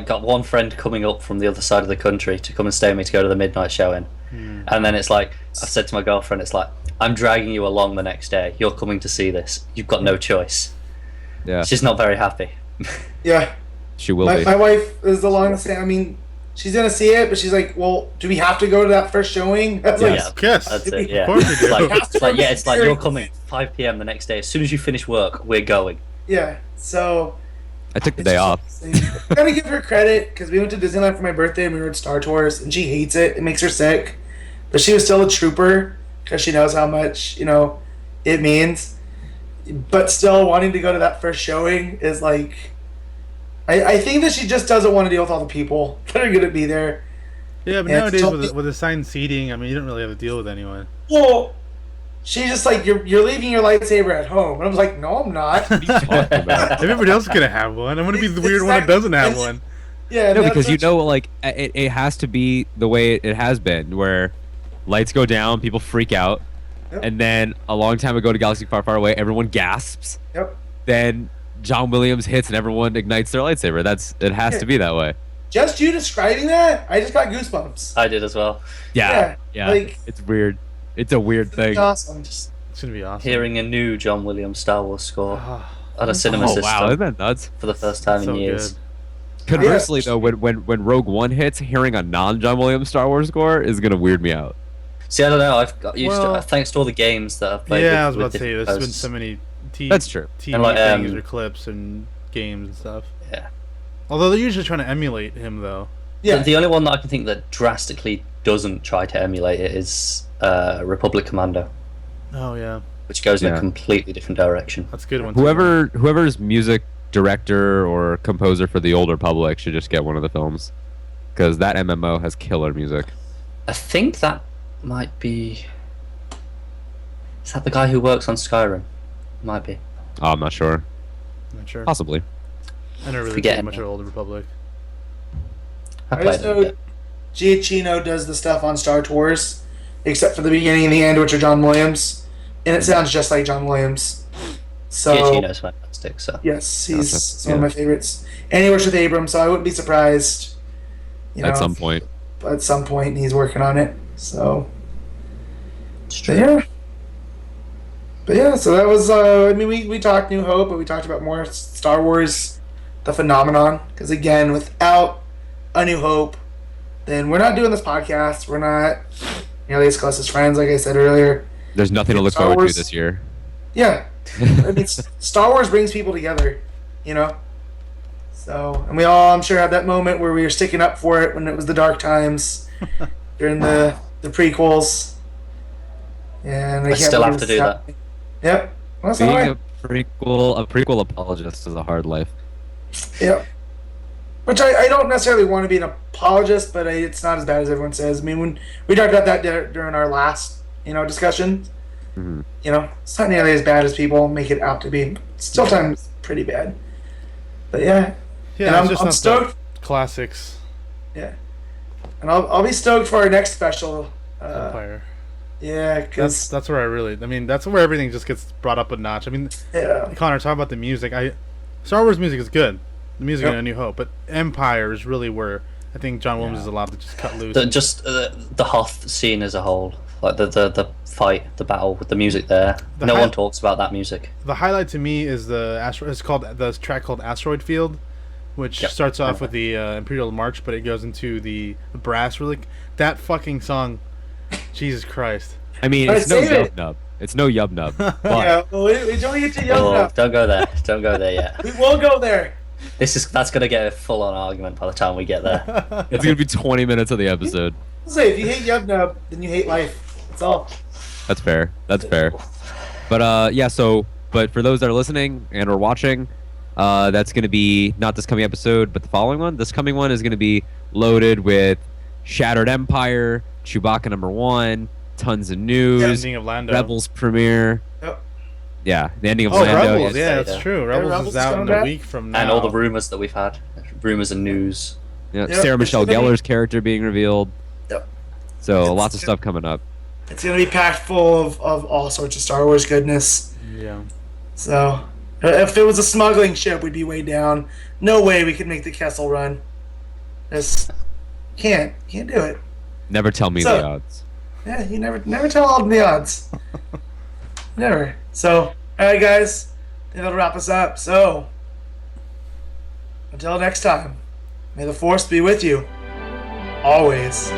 got one friend coming up from the other side of the country to come and stay with me to go to the midnight showing, and then it's I've said to my girlfriend, it's I'm dragging you along the next day. You're coming to see this. You've got no choice. Yeah. She's not very happy. Yeah. She will be. My wife is along the same. I mean, she's gonna see it, but she's like, "Well, do we have to go to that first showing?" That's Yeah. Yes. That's it. Yeah. Of course we do. It's like you're coming 5 p.m. the next day. As soon as you finish work, we're going. Yeah. So I took the day off. I gotta give her credit because we went to Disneyland for my birthday and we were at Star Tours, and she hates it. It makes her sick, but she was still a trooper because she knows how much it means. But still, wanting to go to that first showing is I think that she just doesn't want to deal with all the people that are gonna be there. Yeah, but And nowadays with assigned seating, I mean, you don't really have to deal with anyone. Well, she's just you're leaving your lightsaber at home, and I'm like, no, I'm not. Everybody else is gonna have one. I'm gonna be the weird one that doesn't have one. Yeah, No, that's because what it has to be the way it has been, where lights go down, people freak out, and then a long time ago to Galaxy Far, Far Away, everyone gasps. Yep. Then John Williams hits and everyone ignites their lightsaber. It has to be that way. Just you describing that, I just got goosebumps. I did as well. Yeah. like- It's weird. It's a weird It's thing. awesome. It's gonna be awesome. Hearing a new John Williams Star Wars score at a cinema Oh system wow, isn't that nuts? for the first time So in years. good. Conversely, though, when Rogue One hits, hearing a non-John Williams Star Wars score is gonna weird me out. See, I don't know. I've got used Well- to thanks to all the games that I've played. Yeah, I with, was about to with say, different there's been hosts. so many That's true. TV And things or clips and games and stuff. Yeah. Although they're usually trying to emulate him, though. Yeah. The only one that I can think that drastically doesn't try to emulate it is Republic Commando, Oh yeah, which goes in Yeah. a completely different direction. that's a good one. Whoever's music director or composer for the Old Republic should just get one of the films, because that MMO has killer music. I think that might be Is that the guy who works on Skyrim? Might be. Oh, I'm not sure. Not sure. Possibly. I never really Forget played it, much man. of Old Republic. I I played just it a know bit. Giacchino does the stuff on Star Tours, except for the beginning and the end, which are John Williams, and it sounds just like John Williams. So Giacchino's fantastic. So yes, he's Gotcha. one of my favorites, and he works with Abrams, so I wouldn't be surprised. At some point. at some point, he's working on it. So, it's but true. yeah. But yeah, so that was. I mean, we talked New Hope, but we talked about more Star Wars, the phenomenon. Because again, without A New Hope, then we're not doing this podcast. We're not nearly as close as friends, like I said earlier. There's nothing to look Star forward Wars- to this year. Yeah, I mean, Star Wars brings people together, you know. So, and we all, I'm sure, had that moment where we were sticking up for it when it was the dark times during the prequels. And I can't still believe have to this do is that. happening. Yep. Well, that's all Being right. a prequel apologist is a hard life. Yep. Which I don't necessarily want to be an apologist, but it's not as bad as everyone says. I mean, when we talked about that during our last, discussion, Mhm. it's not nearly as bad as people make it out to be. Still, times pretty bad. But yeah, Yeah, and it's I'm just not stoked. the classics. Yeah, and I'll be stoked for our next special. Empire. Yeah, because That's where that's where everything just gets brought up a notch. I mean, yeah, Connor, talk about the music. Star Wars music is good. The music Yep. in A New Hope, but Empire is really where I think John Williams is allowed to just cut loose. The Hoth scene as a whole, like the fight, the battle with the music there. The No hi- one talks about that music. The highlight to me is the track called Asteroid Field, which Yep. starts off with the Imperial March, but it goes into the brass. Really, that fucking song, Jesus Christ! I mean, But it's no save Yub it. Nub. It's no Yub Nub. But yeah. Well, we don't get to yell Oh, now. don't go there. Don't go there yet. We will go there. That's gonna get a full-on argument by the time we get there. it's going to be 20 minutes of the episode. I'll say if you hate Yub Nub, then you hate life. That's all. That's fair. That's fair. But but for those that are listening and or watching, that's going to be not this coming episode, but the following one. This coming one is going to be loaded with Shattered Empire, Chewbacca #1, tons of news, Ending of Lando. Rebels premiere. Yep. Yeah, the ending of Oh, Lando. Rebels! is- Yeah, Yeah. that's true. Rebels Rebels is is out coming in a back? week from now. And all the rumors that we've had, rumors and news. Yeah, Yep, Sarah it's Michelle gonna be- Gellar's character being revealed. Yep. So It's lots of gonna- stuff coming up. It's gonna be packed full of all sorts of Star Wars goodness. Yeah. So, if it was a smuggling ship, we'd be way down. No way we could make the Kessel Run. Just can't do it. Never tell me So- the odds. Yeah, you never tell Alden the odds. Never. So, all right, guys, I think that'll wrap us up. So, until next time, may the Force be with you always.